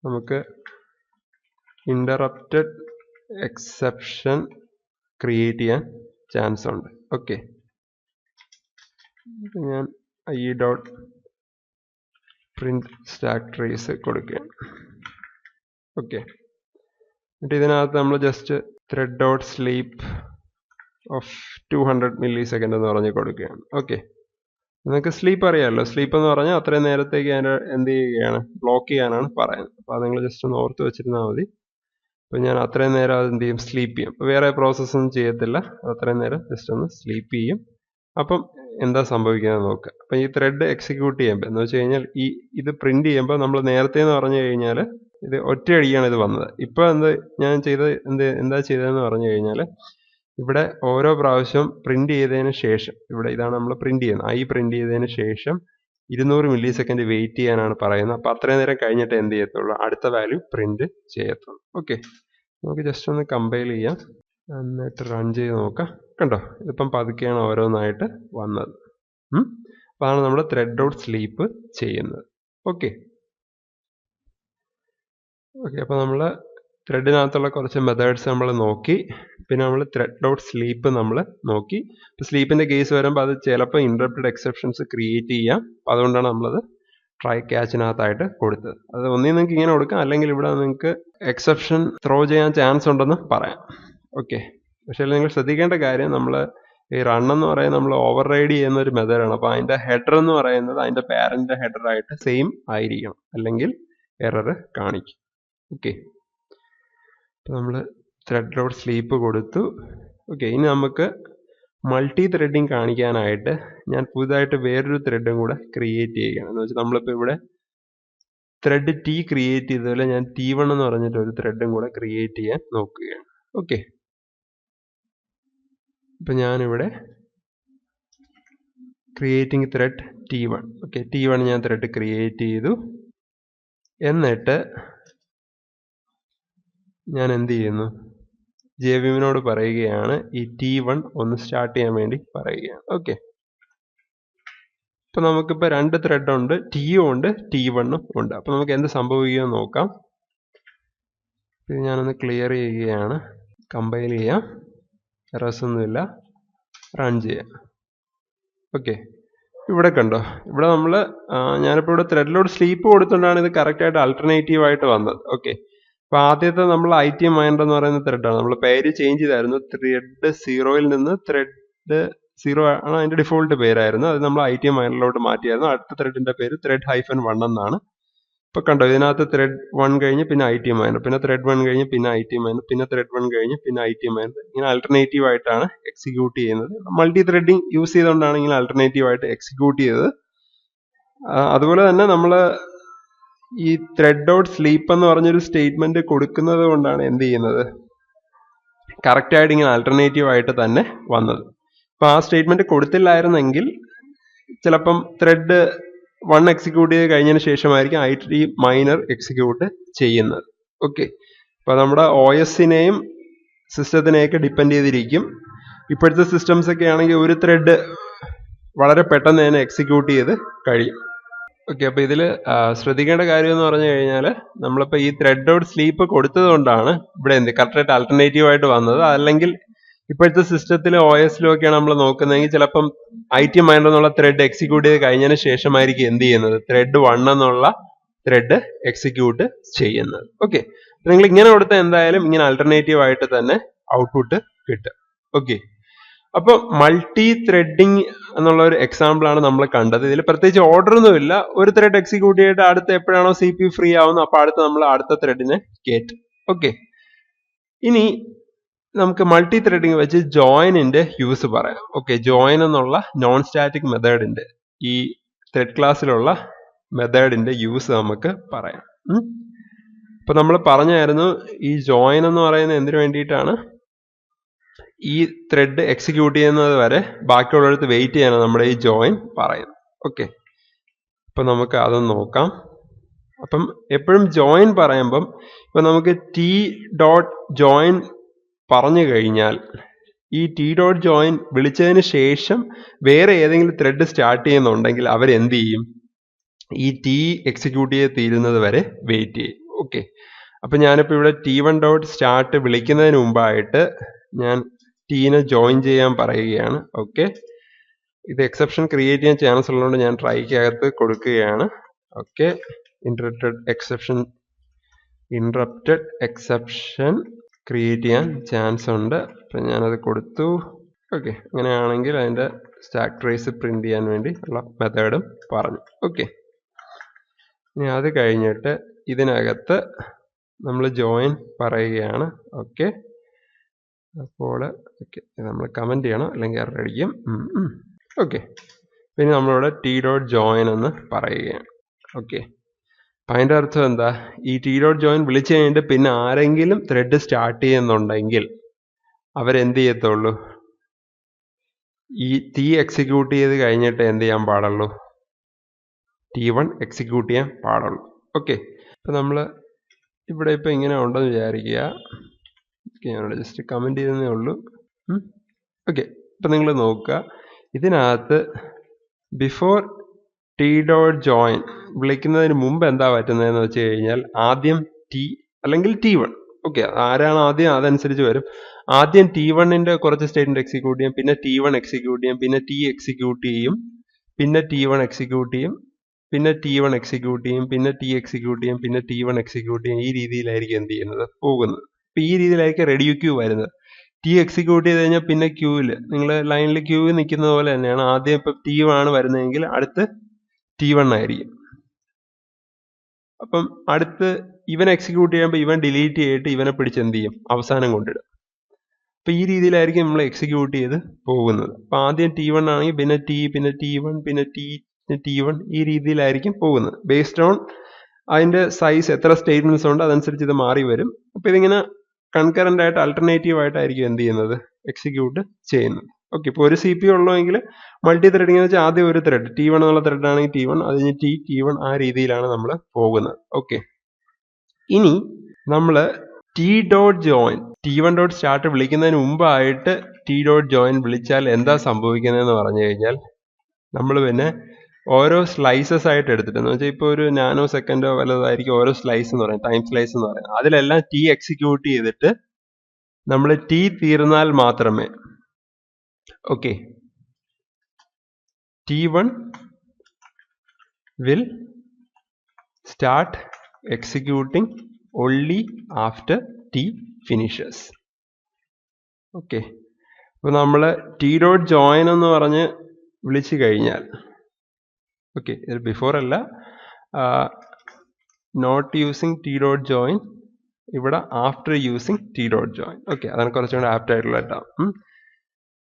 നമുക്ക് ഇന്ററപ്റ്റഡ് എക്സെപ്ഷൻ ക്രിയേറ്റ് ചെയ്യാൻ ചാൻസ് ഉണ്ട്. ഓക്കെ, ഞാൻ I dot print stack trace കൊടുക്കുകയാണ്. ഓക്കെ, എന്നിട്ട് ഇതിനകത്ത് നമ്മൾ just thread dot sleep of 200 millisecond എന്ന് പറഞ്ഞ് കൊടുക്കുകയാണ്. ഓക്കെ, നിങ്ങൾക്ക് സ്ലീപ്പ് അറിയാമല്ലോ. സ്ലീപ്പ് എന്ന് പറഞ്ഞാൽ അത്രയും നേരത്തേക്ക് അതിൻ്റെ എന്ത് ചെയ്യുകയാണ്, ബ്ലോക്ക് ചെയ്യാനാണ് പറയുന്നത്. അപ്പോൾ അത് നിങ്ങൾ ജസ്റ്റ് ഒന്ന് ഓർത്ത് വെച്ചിരുന്നാൽ മതി. അപ്പോൾ ഞാൻ അത്രയും നേരം അത് എന്ത് ചെയ്യും, സ്ലീപ്പ് ചെയ്യും. അപ്പോൾ വേറെ പ്രോസസ്സൊന്നും ചെയ്യത്തില്ല, അത്രയും നേരം ജസ്റ്റ് ഒന്ന് സ്ലീപ്പ് ചെയ്യും. അപ്പം എന്താ സംഭവിക്കുന്നത് നോക്കുക. അപ്പം ഈ ത്രെഡ് എക്സിക്യൂട്ട് ചെയ്യുമ്പോൾ എന്ന് വെച്ച് കഴിഞ്ഞാൽ ഇത് പ്രിന്റ് ചെയ്യുമ്പോൾ നമ്മൾ നേരത്തെ എന്ന് പറഞ്ഞു കഴിഞ്ഞാൽ ഇത് ഒറ്റയടിയാണ് ഇത് വന്നത്. ഇപ്പോൾ ഞാൻ എന്താ ചെയ്തതെന്ന് പറഞ്ഞു കഴിഞ്ഞാൽ ഇവിടെ ഓരോ പ്രാവശ്യം പ്രിന്റ് ചെയ്തതിന് ശേഷം ഇവിടെ ഇതാണ് നമ്മൾ പ്രിന്റ് ചെയ്യുന്നത്. ഐ പ്രിന്റ് ചെയ്തതിന് ശേഷം 200 millisecond വെയിറ്റ് ചെയ്യാനാണ് പറയുന്നത്. അപ്പോൾ അത്രയും നേരം കഴിഞ്ഞിട്ട് എന്ത് ചെയ്യത്തുള്ളൂ, അടുത്ത വാല്യൂ പ്രിന്റ് ചെയ്യത്തുള്ളൂ. ഓക്കെ, നമുക്ക് ജസ്റ്റ് ഒന്ന് കമ്പൈൽ ചെയ്യാം, എന്നിട്ട് റൺ ചെയ്ത് നോക്കാം. കണ്ടോ, ഇതിപ്പം പതുക്കെയാണ് ഓരോന്നായിട്ട് വന്നത്. അപ്പോൾ അതാണ് നമ്മൾ ത്രെഡ് ഡോട്ട് സ്ലീപ്പ് ചെയ്യുന്നത്. ഓക്കെ, അപ്പോൾ നമ്മൾ ത്രെഡിനകത്തുള്ള കുറച്ച് മെത്തേഡ്സ് നമ്മൾ നോക്കി. പിന്നെ നമ്മൾ ത്രെഡ് ഡോട്ട് സ്ലീപ്പ് നമ്മൾ നോക്കി. ഇപ്പോൾ സ്ലീപ്പിൻ്റെ കേസ് വരുമ്പോൾ അത് ചിലപ്പോൾ ഇൻറ്ററപ്റ്റഡ് എക്സെപ്ഷൻസ് ക്രിയേറ്റ് ചെയ്യാം. അപ്പോൾ അതുകൊണ്ടാണ് നമ്മളത് ട്രൈ ക്യാച്ചിനകത്തായിട്ട് കൊടുത്തത്. അത് ഒന്നിൽ നിങ്ങൾക്ക് ഇങ്ങനെ കൊടുക്കാം, അല്ലെങ്കിൽ ഇവിടെ നിങ്ങൾക്ക് എക്സെപ്ഷൻ ത്രോ ചെയ്യാൻ ചാൻസ് ഉണ്ടെന്ന് പറയാം. ഓക്കെ, പക്ഷേ നിങ്ങൾ ശ്രദ്ധിക്കേണ്ട കാര്യം, നമ്മൾ ഈ റൺ എന്ന് പറയുന്നത് നമ്മൾ ഓവർ റൈഡ് ചെയ്യുന്ന ഒരു മെത്തേഡാണ്. അപ്പോൾ അതിൻ്റെ ഹെഡർ എന്ന് പറയുന്നത് അതിൻ്റെ പാരൻ്റ് ഹെഡറായിട്ട് സെയിം ആയിരിക്കണം, അല്ലെങ്കിൽ എറർ കാണിക്കും. ഓക്കെ, അപ്പോൾ നമ്മൾ ത്രെഡ് ഡോട്ട് സ്ലീപ്പ് കൊടുത്തു. ഓക്കെ, ഇനി നമുക്ക് മൾട്ടി ത്രെഡിങ് കാണിക്കാനായിട്ട് ഞാൻ പുതുതായിട്ട് വേറൊരു ത്രെഡും കൂടെ ക്രിയേറ്റ് ചെയ്യുകയാണ്. എന്ന് വെച്ചാൽ നമ്മളിപ്പോൾ ഇവിടെ ത്രെഡ് ടി ക്രിയേറ്റ് ചെയ്തതുപോലെ ഞാൻ T1 എന്ന് പറഞ്ഞിട്ട് ഒരു ത്രെഡും കൂടെ ക്രിയേറ്റ് ചെയ്യാൻ നോക്കുകയാണ്. ഓക്കെ, ഇപ്പം ഞാനിവിടെ creating thread T1. Okay, T1 ഞാൻ ത്രെഡ് ക്രിയേറ്റ് ചെയ്തു. എന്നിട്ട് ഞാൻ എന്ത് ചെയ്യുന്നു, ജെവിമിനോട് പറയുകയാണ് ഈ T1 ഒന്ന് സ്റ്റാർട്ട് ചെയ്യാൻ വേണ്ടി പറയുകയാണ്. ഓക്കെ, അപ്പോൾ നമുക്കിപ്പോൾ 2 ത്രെഡ് ഉണ്ട്, T-യും ഉണ്ട് T1 ഉണ്ട്. അപ്പോൾ നമുക്ക് എന്ത് സംഭവിക്കുമെന്ന് നോക്കാം. ഇത് ഞാനൊന്ന് ക്ലിയർ ചെയ്യുകയാണ്, കമ്പൈൽ ചെയ്യാം, എറേഴ്സ് ഒന്നുമില്ല, റൺ ചെയ്യാം. ഓക്കെ, ഇവിടെ കണ്ടോ, ഇവിടെ നമ്മൾ ഞാനിപ്പോൾ ഇവിടെ ത്രെഡിലോട്ട് സ്ലീപ്പ് കൊടുത്തുകൊണ്ടാണ് ഇത് കറക്റ്റായിട്ട് ആൾട്ടർനേറ്റീവ് ആയിട്ട് വന്നത്. ഓക്കെ, അപ്പോൾ ആദ്യത്തെ നമ്മൾ ITM മൈൻഡർ എന്ന് പറയുന്ന ത്രെഡാണ്. നമ്മൾ പേര് ചേഞ്ച് ചെയ്തായിരുന്നു, ത്രെഡ് 0യിൽ നിന്ന് ത്രെഡ് 0 ആണ് അതിൻ്റെ ഡിഫോൾട്ട് പേരായിരുന്നു. അത് നമ്മൾ ITM മൈൻഡറിലോട്ട് മാറ്റിയായിരുന്നു. അടുത്ത ത്രെഡിൻ്റെ പേര് ത്രെഡ് -1 എന്നാണ്. ഇപ്പോൾ കണ്ടോ, ഇതിനകത്ത് ത്രെഡ് 1 കഴിഞ്ഞ് പിന്നെ ITM മൈൻഡർ, പിന്നെ ത്രെഡ് 1 കഴിഞ്ഞ് പിന്നെ ITM മൈൻഡർ, പിന്നെ ത്രെഡ് 1 കഴിഞ്ഞ് പിന്നെ ITM മൈൻഡർ. ഇങ്ങനെ ആൾട്ടർനേറ്റീവ് ആയിട്ടാണ് എക്സിക്യൂട്ട് ചെയ്യുന്നത്. മൾട്ടി ത്രെഡിങ് യൂസ് ചെയ്തുകൊണ്ടാണ് ഇങ്ങനെ ആൾട്ടർനേറ്റീവ് ആയിട്ട് എക്സിക്യൂട്ട് ചെയ്തത്. അതുപോലെ തന്നെ നമ്മൾ ഈ ത്രെഡ് ഡോട്ട് സ്ലീപ്പ് എന്ന് പറഞ്ഞൊരു സ്റ്റേറ്റ്മെന്റ് കൊടുക്കുന്നത് കൊണ്ടാണ് എന്ത് ചെയ്യുന്നത്, കറക്റ്റായിട്ട് ഇങ്ങനെ ആൾട്ടർനേറ്റീവ് ആയിട്ട് തന്നെ വന്നത്. അപ്പോൾ ആ സ്റ്റേറ്റ്മെന്റ് കൊടുത്തില്ലായിരുന്നെങ്കിൽ ചിലപ്പം ത്രെഡ് 1 എക്സിക്യൂട്ട് ചെയ്ത് കഴിഞ്ഞതിന് ശേഷമായിരിക്കും ITM മൈനർ എക്സിക്യൂട്ട് ചെയ്യുന്നത്. ഓക്കെ, അപ്പോൾ നമ്മുടെ OSനെയും സിസ്റ്റത്തിനെയൊക്കെ ഡിപ്പെൻഡ് ചെയ്തിരിക്കും. ഇപ്പോഴത്തെ സിസ്റ്റംസ് ഒക്കെ ആണെങ്കിൽ ഒരു ത്രെഡ് വളരെ പെട്ടെന്ന് തന്നെ എക്സിക്യൂട്ട് ചെയ്ത് കഴിയും. ഓക്കെ, അപ്പോൾ ഇതിൽ ശ്രദ്ധിക്കേണ്ട കാര്യം എന്ന് പറഞ്ഞു കഴിഞ്ഞാൽ നമ്മളിപ്പോൾ ഈ ത്രെഡ് ഡോട്ട് സ്ലീപ്പ് കൊടുത്തത് കൊണ്ടാണ് ഇവിടെ കറക്റ്റായിട്ട് ആൾട്ടർനേറ്റീവ് ആയിട്ട് വന്നത്. അല്ലെങ്കിൽ ഇപ്പോഴത്തെ സിസ്റ്റത്തിലും OSലും ഒക്കെയാണ് നമ്മൾ നോക്കുന്നതെങ്കിൽ ചിലപ്പം ITM മൈൻഡർ എന്നുള്ള ത്രെഡ് എക്സിക്യൂട്ട് ചെയ്ത് കഴിഞ്ഞതിന് ശേഷമായിരിക്കും എന്ത് ചെയ്യുന്നത്, ത്രെഡ് 1 എന്നുള്ള ത്രെഡ് എക്സിക്യൂട്ട് ചെയ്യുന്നത്. ഓക്കെ, നിങ്ങൾ ഇങ്ങനെ കൊടുത്താൽ എന്തായാലും ഇങ്ങനെ ആൾട്ടർനേറ്റീവ് ആയിട്ട് തന്നെ ഔട്ട്പുട്ട് കിട്ടും. ഓക്കെ, അപ്പോൾ മൾട്ടി ത്രെഡിങ് എന്നുള്ള ഒരു എക്സാമ്പിൾ ആണ് നമ്മൾ കണ്ടത്. ഇതിൽ പ്രത്യേകിച്ച് ഓർഡർ ഒന്നുമില്ല, ഒരു ത്രെഡ് എക്സിക്യൂട്ട് ചെയ്തിട്ട് അടുത്ത എപ്പോഴാണോ CPU ഫ്രീ ആവുന്നത് അപ്പോൾ അടുത്ത നമ്മൾ അടുത്ത ത്രെഡിനെ കയറ്റും. ഓക്കെ, ഇനി നമുക്ക് മൾട്ടി ത്രെഡിങ് വെച്ച് ജോയിനിന്റെ യൂസ് പറയാം. ഓക്കെ, ജോയിൻ എന്നുള്ള നോൺ സ്റ്റാറ്റിക് മെത്തേഡിന്റെ ഈ ത്രെഡ് ക്ലാസ്സിലുള്ള മെത്തേഡിന്റെ യൂസ് നമുക്ക് പറയാം. അപ്പോൾ നമ്മൾ പറഞ്ഞായിരുന്നു ഈ ജോയിൻ എന്ന് പറയുന്നത് എന്തിനു വേണ്ടിയിട്ടാണ്, ഈ ത്രെഡ് എക്സിക്യൂട്ട് ചെയ്യുന്നത് വരെ ബാക്കിയുള്ളവർക്ക് വെയിറ്റ് ചെയ്യാനാണ് നമ്മുടെ ഈ ജോയിൻ പറയുന്നത്. ഓക്കെ, അപ്പം നമുക്ക് അതൊന്ന് നോക്കാം. അപ്പം എപ്പോഴും ജോയിൻ പറയുമ്പം ഇപ്പം നമുക്ക് ടി ഡോട്ട് ജോയിൻ പറഞ്ഞു കഴിഞ്ഞാൽ ഈ ടി ഡോട്ട് ജോയിൻ വിളിച്ചതിന് ശേഷം വേറെ ഏതെങ്കിലും ത്രെഡ് സ്റ്റാർട്ട് ചെയ്യുന്നുണ്ടെങ്കിൽ അവരെന്ത് ചെയ്യും? ഈ ടി എക്സിക്യൂട്ട് ചെയ്ത് തീരുന്നത് വരെ വെയിറ്റ് ചെയ്യും. ഓക്കെ, അപ്പം ഞാനിപ്പോൾ ഇവിടെ T1 ഡോട്ട് സ്റ്റാർട്ട് വിളിക്കുന്നതിന് മുമ്പായിട്ട് ഞാൻ ടീനെ ജോയിൻ ചെയ്യാൻ പറയുകയാണ്. ഓക്കെ, ഇത് എക്സെപ്ഷൻ ക്രിയേറ്റ് ചെയ്യാൻ ചാൻസ് ഉള്ളതുകൊണ്ട് ഞാൻ ട്രൈക്കകത്ത് കൊടുക്കുകയാണ്. ഓക്കെ, ഇൻറപ്റ്റഡ് എക്സെപ്ഷൻ ക്രിയേറ്റ് ചെയ്യാൻ ചാൻസ് ഉണ്ട്. അപ്പം ഞാനത് കൊടുത്തു. ഓക്കെ, അങ്ങനെയാണെങ്കിൽ അതിൻ്റെ സ്റ്റാക്ക് ട്രേസ് പ്രിന്റ് ചെയ്യാൻ വേണ്ടി ഉള്ള മെത്തേഡും പറഞ്ഞു. ഓക്കെ, ഇനി അത് കഴിഞ്ഞിട്ട് ഇതിനകത്ത് നമ്മൾ ജോയിൻ പറയുകയാണ്. ഓക്കെ, അപ്പോൾ ഓക്കെ നമ്മൾ കമൻറ്റ് ചെയ്യണം, അല്ലെങ്കിൽ എറർ അടിക്കും. ഓക്കെ, പിന്നെ നമ്മളിവിടെ ടി ഡോട്ട് ജോയിൻ എന്ന് പറയുകയാണ്. ഓക്കെ, അപ്പം അതിൻ്റെ അർത്ഥം എന്താ? ഈ ടി ഡോട്ട് ജോയിൻ വിളിച്ചു കഴിഞ്ഞിട്ട് പിന്നെ ആരെങ്കിലും ത്രെഡ് സ്റ്റാർട്ട് ചെയ്യുന്നുണ്ടെങ്കിൽ അവരെന്ത് ചെയ്യത്തുള്ളൂ? ഈ ടി എക്സിക്യൂട്ട് ചെയ്ത് കഴിഞ്ഞിട്ട് എന്ത് ചെയ്യാൻ പാടുള്ളൂ? T1 എക്സിക്യൂട്ട് ചെയ്യാൻ പാടുള്ളൂ. ഓക്കെ, അപ്പം നമ്മൾ ഇവിടെ ഇപ്പം ഇങ്ങനെ ഉണ്ടെന്ന് വിചാരിക്കുക. ഞാനിവിടെ ജസ്റ്റ് കമൻറ്റ് ചെയ്തതേ ഉള്ളൂ. ഓക്കെ, അപ്പം നിങ്ങൾ നോക്കുക, ഇതിനകത്ത് ബിഫോർ ടി ഡോട്ട് ജോയിൻ വിളിക്കുന്നതിന് മുമ്പ് എന്താ പറ്റുന്നതെന്ന് വെച്ച് കഴിഞ്ഞാൽ ആദ്യം ടി അല്ലെങ്കിൽ T1. ഓക്കെ, ആരാണ് ആദ്യം അതനുസരിച്ച് വരും. ആദ്യം T1ന്റെ കുറച്ച് സ്റ്റേറ്റ്മെന്റ് എക്സിക്യൂട്ട് ചെയ്യും, പിന്നെ T1 എക്സിക്യൂട്ട് ചെയ്യും, പിന്നെ T എക്സിക്യൂട്ട് ചെയ്യും, പിന്നെ T1 എക്സിക്യൂട്ട് ചെയ്യും, പിന്നെ T1 എക്സിക്യൂട്ട് ചെയ്യും, പിന്നെ T എക്സിക്യൂട്ട് ചെയ്യും, പിന്നെ T1 എക്സിക്യൂട്ട് ചെയ്യും. ഈ രീതിയിലായിരിക്കും എന്ത് ചെയ്യുന്നത്? പോകുന്നത്. അപ്പം ഈ രീതിയിലായിരിക്കും റെഡി ക്യൂ വരുന്നത്. ടി എക്സിക്യൂട്ട് ചെയ്ത് കഴിഞ്ഞാൽ പിന്നെ ക്യൂവിൽ നിങ്ങൾ ലൈനിൽ ക്യൂവിൽ നിൽക്കുന്നത് പോലെ തന്നെയാണ്. ആദ്യം ഇപ്പം T1 ആണ് വരുന്നതെങ്കിൽ അടുത്ത് T1 ആയിരിക്കും. അപ്പം അടുത്ത് ഇവൻ എക്സിക്യൂട്ട് ചെയ്യുമ്പോൾ ഇവൻ ഡിലീറ്റ് ചെയ്തിട്ട് ഇവനെ പിടിച്ച് എന്ത് ചെയ്യും? അവസാനം കൊണ്ടിടും. അപ്പം ഈ രീതിയിലായിരിക്കും നമ്മൾ എക്സിക്യൂട്ട് ചെയ്ത് പോകുന്നത്. അപ്പം ആദ്യം T1 ആണെങ്കിൽ പിന്നെ T, പിന്നെ T1, പിന്നെ T1 ഈ രീതിയിലായിരിക്കും പോകുന്നത്. ബേസ്ഡ് ഓൺ അതിൻ്റെ സൈസ് എത്ര സ്റ്റേറ്റ്മെന്റ്സ് ഉണ്ട് അതനുസരിച്ച് ഇത് മാറി വരും. അപ്പം ഇതിങ്ങനെ കൺകറന്റ് ആയിട്ട് അൾട്ടർനേറ്റീവ് ആയിട്ടായിരിക്കും എന്ത് ചെയ്യുന്നത്? എക്സിക്യൂട്ട് ചെയ്യുന്നത്. ഓക്കെ, ഇപ്പോൾ ഒരു CPU ഉള്ളതെങ്കിൽ മൾട്ടി ത്രെഡിങ് എന്ന് വെച്ചാൽ ആദ്യം ഒരു ത്രെഡ് T1 എന്നുള്ള ത്രെഡ് ആണെങ്കിൽ T1, അത് കഴിഞ്ഞ് T1 ആ രീതിയിലാണ് നമ്മൾ പോകുന്നത്. ഓക്കെ, ഇനി നമ്മൾ T dot join T1 dot start വിളിക്കുന്നതിന് മുമ്പായിട്ട് ടി ഡോട്ട് ജോയിൻ വിളിച്ചാൽ എന്താ സംഭവിക്കുന്നതെന്ന് പറഞ്ഞു കഴിഞ്ഞാൽ നമ്മൾ പിന്നെ ഓരോ സ്ലൈസസ് ആയിട്ട് എടുത്തിട്ട് എന്ന് വെച്ചാൽ ഇപ്പോൾ ഒരു നാനോ സെക്കൻഡോ വല്ലതായിരിക്കും ഓരോ സ്ലൈസ് എന്ന് പറയുന്നത്, ടൈം സ്ലൈസ് എന്ന് പറയുന്നത്. അതിലെല്ലാം ടി എക്സിക്യൂട്ട് ചെയ്തിട്ട് നമ്മൾ ടി തീർന്നാൽ മാത്രമേ okay T1 will start executing only after T finishes. Okay, അപ്പോൾ നമ്മൾ ടി ഡോട്ട് ജോയിൻ എന്ന് പറഞ്ഞ് വിളിച്ചു കഴിഞ്ഞാൽ ഓക്കെ, ഇത് ബിഫോർ അല്ല, not using T dot join, ഇവിടെ after using T dot join. Okay, അതാണ് കുറച്ചുകൂടെ ആപ്റ്റ് ആയിട്ടുള്ള കേട്ടോ.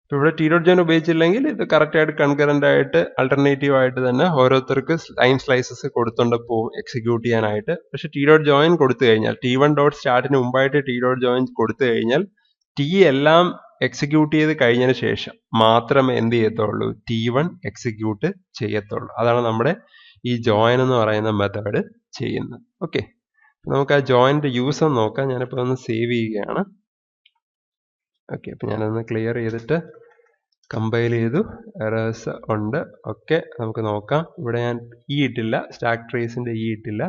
ഇപ്പോൾ ഇവിടെ ടി ഡോട്ട് ജോയിൻ ഉപയോഗിച്ചില്ലെങ്കിൽ ഇത് കറക്റ്റായിട്ട് കൺകറന്റ് ആയിട്ട് അൾട്ടർനേറ്റീവ് ആയിട്ട് തന്നെ ഓരോരുത്തർക്ക് ടൈം സ്ലൈസസ് കൊടുത്തുകൊണ്ട് പോകും എക്സിക്യൂട്ട് ചെയ്യാനായിട്ട്. പക്ഷെ ടി ഡോട്ട് ജോയിൻ കൊടുത്തു കഴിഞ്ഞാൽ T1 ഡോട്ട് സ്റ്റാർട്ടിന് മുമ്പായിട്ട് ടി ഡോട്ട് ജോയിൻ കൊടുത്തു കഴിഞ്ഞാൽ ടി എല്ലാം എക്സിക്യൂട്ട് ചെയ്ത് കഴിഞ്ഞതിന് ശേഷം മാത്രമേ എന്ത് ചെയ്യത്തുള്ളൂ? T1 എക്സിക്യൂട്ട് ചെയ്യത്തുള്ളൂ. അതാണ് നമ്മുടെ ഈ ജോയിൻ എന്ന് പറയുന്ന മെത്തേഡ് ചെയ്യുന്നത്. ഓക്കെ, നമുക്ക് ആ ജോയിൻ്റെ യൂസ് ഒന്ന് നോക്കാം. ഞാനിപ്പോൾ ഒന്ന് സേവ് ചെയ്യുകയാണ്. ഓക്കെ, അപ്പം ഞാനൊന്ന് ക്ലിയർ ചെയ്തിട്ട് കമ്പൈൽ ചെയ്തു. എറേഴ്സ് ഉണ്ട്. ഓക്കെ, നമുക്ക് നോക്കാം. ഇവിടെ ഞാൻ ഇട്ടില്ല, സ്റ്റാക്ക് ട്രേസിൻ്റെ ഇട്ടില്ല,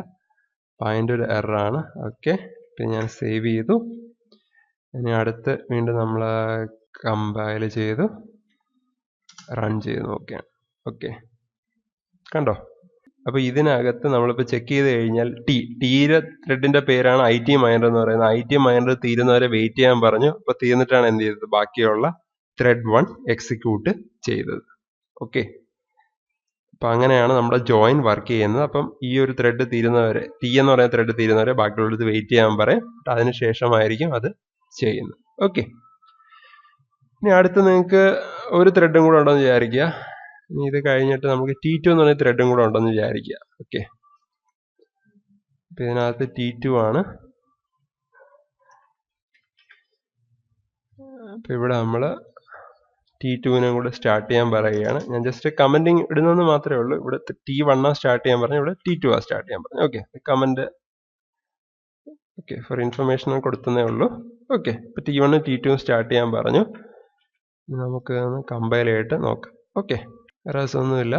അപ്പം അതിൻ്റെ ഒരു എററാണ്. ഓക്കെ, ഇപ്പം ഞാൻ സേവ് ചെയ്തു. ഇനി അടുത്ത് വീണ്ടും നമ്മൾ കമ്പൈൽ ചെയ്തു റൺ ചെയ്ത് നോക്കുകയാണ്. ഓക്കെ, കണ്ടോ? അപ്പോൾ ഇതിനകത്ത് നമ്മളിപ്പോൾ ചെക്ക് ചെയ്ത് കഴിഞ്ഞാൽ ടീയുടെ ത്രെഡിൻ്റെ പേരാണ് IT മൈനർ എന്ന് പറയുന്നത്. IT മൈനർ തീരുന്നവരെ വെയിറ്റ് ചെയ്യാൻ പറഞ്ഞു. അപ്പോൾ തീർന്നിട്ടാണ് എന്ത് ചെയ്തത്? ബാക്കിയുള്ള ത്രെഡ് 1 എക്സിക്യൂട്ട് ചെയ്തത്. ഓക്കെ, അപ്പം അങ്ങനെയാണ് നമ്മുടെ ജോയിൻ വർക്ക് ചെയ്യുന്നത്. അപ്പം ഈ ഒരു ത്രെഡ് തീരുന്നവരെ, T എന്ന് പറയുന്ന ത്രെഡ് തീരുന്നവരെ ബാക്കിയുള്ളത് വെയിറ്റ് ചെയ്യാൻ പറയും. അതിന് ശേഷമായിരിക്കും അത് ചെയ്യുന്നത്. ഓക്കെ, ഇനി അടുത്ത് നിങ്ങൾക്ക് ഒരു ത്രെഡും കൂടെ ഉണ്ടെന്ന് വിചാരിക്കുക. ഇനി ഇത് കഴിഞ്ഞിട്ട് നമുക്ക് T2 എന്ന് പറയുന്ന ത്രെഡും കൂടെ ഉണ്ടെന്ന് വിചാരിക്കുക. ഓക്കെ, അപ്പം ഇതിനകത്ത് T2 ആണ്. അപ്പോൾ ഇവിടെ നമ്മൾ T2 കൂടെ സ്റ്റാർട്ട് ചെയ്യാൻ പറയുകയാണ്. ഞാൻ ജസ്റ്റ് കമൻറ്റിങ് ഇടുന്നതെന്ന് മാത്രമേ ഉള്ളൂ. ഇവിടെ T1 സ്റ്റാർട്ട് ചെയ്യാൻ പറഞ്ഞു, ഇവിടെ T2 സ്റ്റാർട്ട് ചെയ്യാൻ പറഞ്ഞു. Okay, comment okay for information കൊടുത്തതേ ഉള്ളൂ. ഓക്കെ, ഇപ്പോൾ T1 T2 സ്റ്റാർട്ട് ചെയ്യാൻ പറഞ്ഞു. നമുക്ക് കമ്പൈൽ ചെയ്തിട്ട് നോക്കാം. ഓക്കെ, എറേഴ്സ് ഒന്നുമില്ല.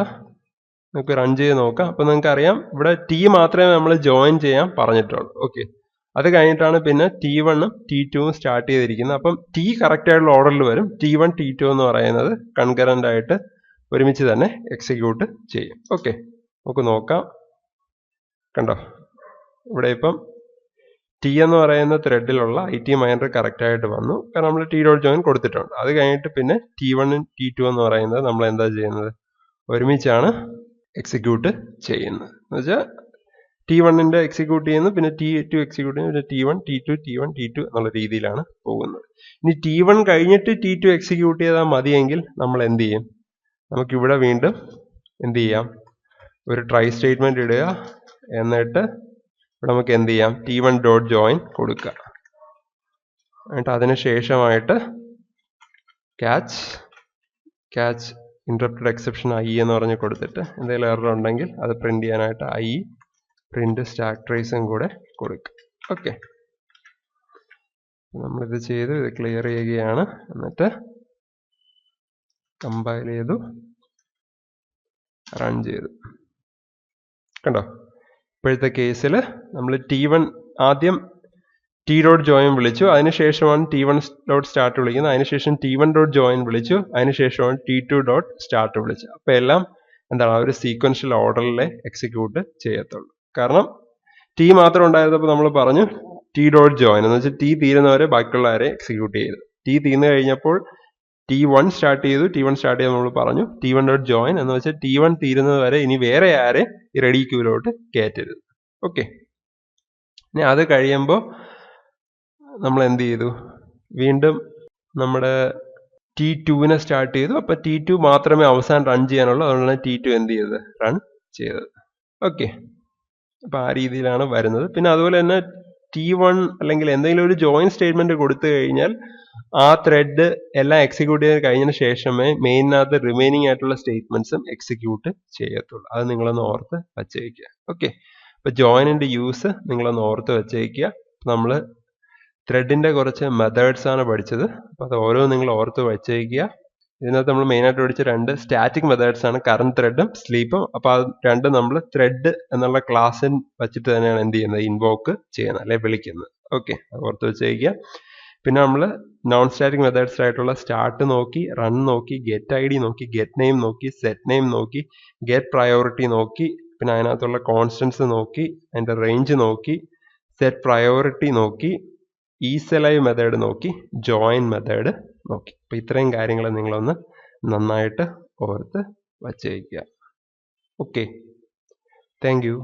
നമുക്ക് റൺ ചെയ്ത് നോക്കാം. അപ്പോൾ നിങ്ങൾക്ക് അറിയാം ഇവിടെ T മാത്രമേ നമ്മൾ ജോയിൻ ചെയ്യാൻ പറഞ്ഞിട്ടുള്ളൂ. ഓക്കെ, അത് കഴിഞ്ഞിട്ടാണ് പിന്നെ T1 T2 സ്റ്റാർട്ട് ചെയ്തിരിക്കുന്നത്. അപ്പം T കറക്റ്റ് ആയിട്ടുള്ള ഓർഡറിൽ വരും. T1 T2 എന്ന് പറയുന്നത് കൺകറന്റ് ആയിട്ട് ഒരുമിച്ച് തന്നെ എക്സിക്യൂട്ട് ചെയ്യും. ഓക്കെ, നമുക്ക് നോക്കാം. കണ്ടോ, ഇവിടെ ഇപ്പം T എന്ന് പറയുന്ന ത്രെഡിലുള്ള IT മൈനർ കറക്റ്റ് ആയിട്ട് വന്നു. കാരണം നമ്മൾ T.join കൊടുത്തിട്ടുണ്ട്. അത് കഴിഞ്ഞിട്ട് പിന്നെ T1 T2 എന്ന് പറയുന്നത് നമ്മൾ എന്താ ചെയ്യുന്നത്, ഒരുമിച്ചാണ് എക്സിക്യൂട്ട് ചെയ്യുന്നത്. എന്ന് വെച്ചാൽ T1 എക്സിക്യൂട്ട് ചെയ്യുന്നു, പിന്നെ T2 എക്സിക്യൂട്ട് ചെയ്യുന്നു, പിന്നെ T1 T2 T1 T2 എന്നുള്ള രീതിയിലാണ് പോകുന്നത്. ഇനി T1 കഴിഞ്ഞിട്ട് T2 എക്സിക്യൂട്ട് ചെയ്താൽ മതിയെങ്കിൽ നമ്മൾ എന്ത് ചെയ്യും, നമുക്കിവിടെ വീണ്ടും എന്ത് ചെയ്യാം, ഒരു ട്രൈ സ്റ്റേറ്റ്മെന്റ് ഇടുക. എന്നിട്ട് ഇവിടെ നമുക്ക് എന്ത് ചെയ്യാം, T1.join കൊടുക്കുക. എന്നിട്ട് അതിന് ശേഷമായിട്ട് ക്യാച്ച് ഇന്ററപ്റ്റഡ് എക്സെപ്ഷൻ I എന്ന് പറഞ്ഞ് കൊടുത്തിട്ട് എന്തെങ്കിലും എറർ ഉണ്ടെങ്കിൽ അത് പ്രിന്റ് ചെയ്യാനായിട്ട് I പ്രിന്റ് സ്റ്റാക്ക് ട്രേസും കൂടെ കൊടുക്കുക. ഓക്കെ, നമ്മളിത് ചെയ്ത് ഇത് ക്ലിയർ ചെയ്യുകയാണ്. എന്നിട്ട് കമ്പൈൽ ചെയ്തു, റൺ ചെയ്തു. കണ്ടോ, ഇപ്പോഴത്തെ കേസിൽ നമ്മൾ T1 ആദ്യം T.join വിളിച്ചു, അതിനുശേഷമാണ് T1.start വിളിക്കുന്നത്, അതിനുശേഷം T1.join വിളിച്ചു, അതിനുശേഷമാണ് T2.start വിളിച്ചത്. അപ്പോൾ എല്ലാം എന്താണ്, ആ ഒരു സീക്വൻഷ്യൽ ഓർഡറിലെ എക്സിക്യൂട്ട് ചെയ്യത്തുള്ളൂ. കാരണം T മാത്രം ഉണ്ടായിരുന്നപ്പോൾ നമ്മൾ പറഞ്ഞു T.join എന്ന് വെച്ചാൽ T തീരുന്നവരെ ബാക്കിയുള്ളവരെ എക്സിക്യൂട്ട് ചെയ്തു. T തീർന്നു കഴിഞ്ഞപ്പോൾ T1 സ്റ്റാർട്ട് ചെയ്തു, T1 സ്റ്റാർട്ട് ചെയ്ത് നമ്മൾ പറഞ്ഞു T1.join എന്ന് വെച്ചാൽ T1 തീരുന്നത് വരെ ഇനി വേറെ ആരെ ഈ റെഡി ക്യൂവിലോട്ട് കയറ്റരുത്. ഓക്കെ, ഇനി അത് കഴിയുമ്പോൾ നമ്മൾ എന്ത് ചെയ്തു, വീണ്ടും നമ്മുടെ T2 സ്റ്റാർട്ട് ചെയ്തു. അപ്പോൾ T2 മാത്രമേ അവസാനം റൺ ചെയ്യാനുള്ളൂ, അതുകൊണ്ടാണ് T2 എന്ത് ചെയ്തത്, റൺ ചെയ്തത്. ഓക്കെ, അപ്പോൾ ആ രീതിയിലാണ് വരുന്നത്. പിന്നെ അതുപോലെ തന്നെ T1 അല്ലെങ്കിൽ എന്തെങ്കിലും ഒരു ജോയിൻ സ്റ്റേറ്റ്മെന്റ് കൊടുത്തു കഴിഞ്ഞാൽ ആ ത്രെഡ് എല്ലാം എക്സിക്യൂട്ട് ചെയ്ത് കഴിഞ്ഞതിന് ശേഷമേ മെയിനകത്ത് റിമൈനിങ് ആയിട്ടുള്ള സ്റ്റേറ്റ്മെന്റ്സും എക്സിക്യൂട്ട് ചെയ്യത്തുള്ളൂ. അത് നിങ്ങളൊന്ന് ഓർത്ത് വച്ചേക്കുക. ഓക്കെ, അപ്പോൾ ജോയിനിന്റെ യൂസ് നിങ്ങളൊന്ന് ഓർത്ത് വച്ചേക്കുക. നമ്മൾ ത്രെഡിന്റെ കുറച്ച് മെത്തേഡ്സ് ആണ് പഠിച്ചത്. അപ്പോൾ അത് ഓരോ നിങ്ങൾ ഓർത്ത് വച്ചേക്കുക. ഇതിനകത്ത് നമ്മൾ മെയിനായിട്ട് പഠിച്ച രണ്ട് സ്റ്റാറ്റിക് മെത്തേഡ്സ് ആണ്, കറന്റ് ത്രെഡും സ്ലീപ്പും. അപ്പോൾ അത് രണ്ടും നമ്മൾ ത്രെഡ് എന്നുള്ള ക്ലാസ്സിൽ വെച്ചിട്ട് തന്നെയാണ് എന്ത് ചെയ്യുന്നത്, ഇൻവോക്ക് ചെയ്യുന്നത് അല്ലെ വിളിക്കുന്നത്. ഓക്കെ, അത് ഓർത്ത് വെച്ചേക്കുക. പിന്നെ നമ്മൾ നോൺ സ്റ്റാറ്റിക് മെത്തേഡ്സ് ആയിട്ടുള്ള സ്റ്റാർട്ട് നോക്കി, റൺ നോക്കി, ഗെറ്റ് ID നോക്കി, ഗെറ്റ് നെയിം നോക്കി, സെറ്റ് നെയിം നോക്കി, ഗെറ്റ് പ്രയോറിറ്റി നോക്കി, പിന്നെ അതിനകത്തുള്ള കോൺസ്റ്റൻസ് നോക്കി, അതിന്റെ റേഞ്ച് നോക്കി, സെറ്റ് പ്രയോറിറ്റി നോക്കി, ഈസലൈവ് മെത്തേഡ് നോക്കി, ജോയിൻ മെത്തേഡ് നോക്കി. അപ്പോൾ ഇത്രയും കാര്യങ്ങൾ നിങ്ങളൊന്ന് നന്നായിട്ട് ഓർത്ത് വച്ചേക്കുക. Okay, thank you.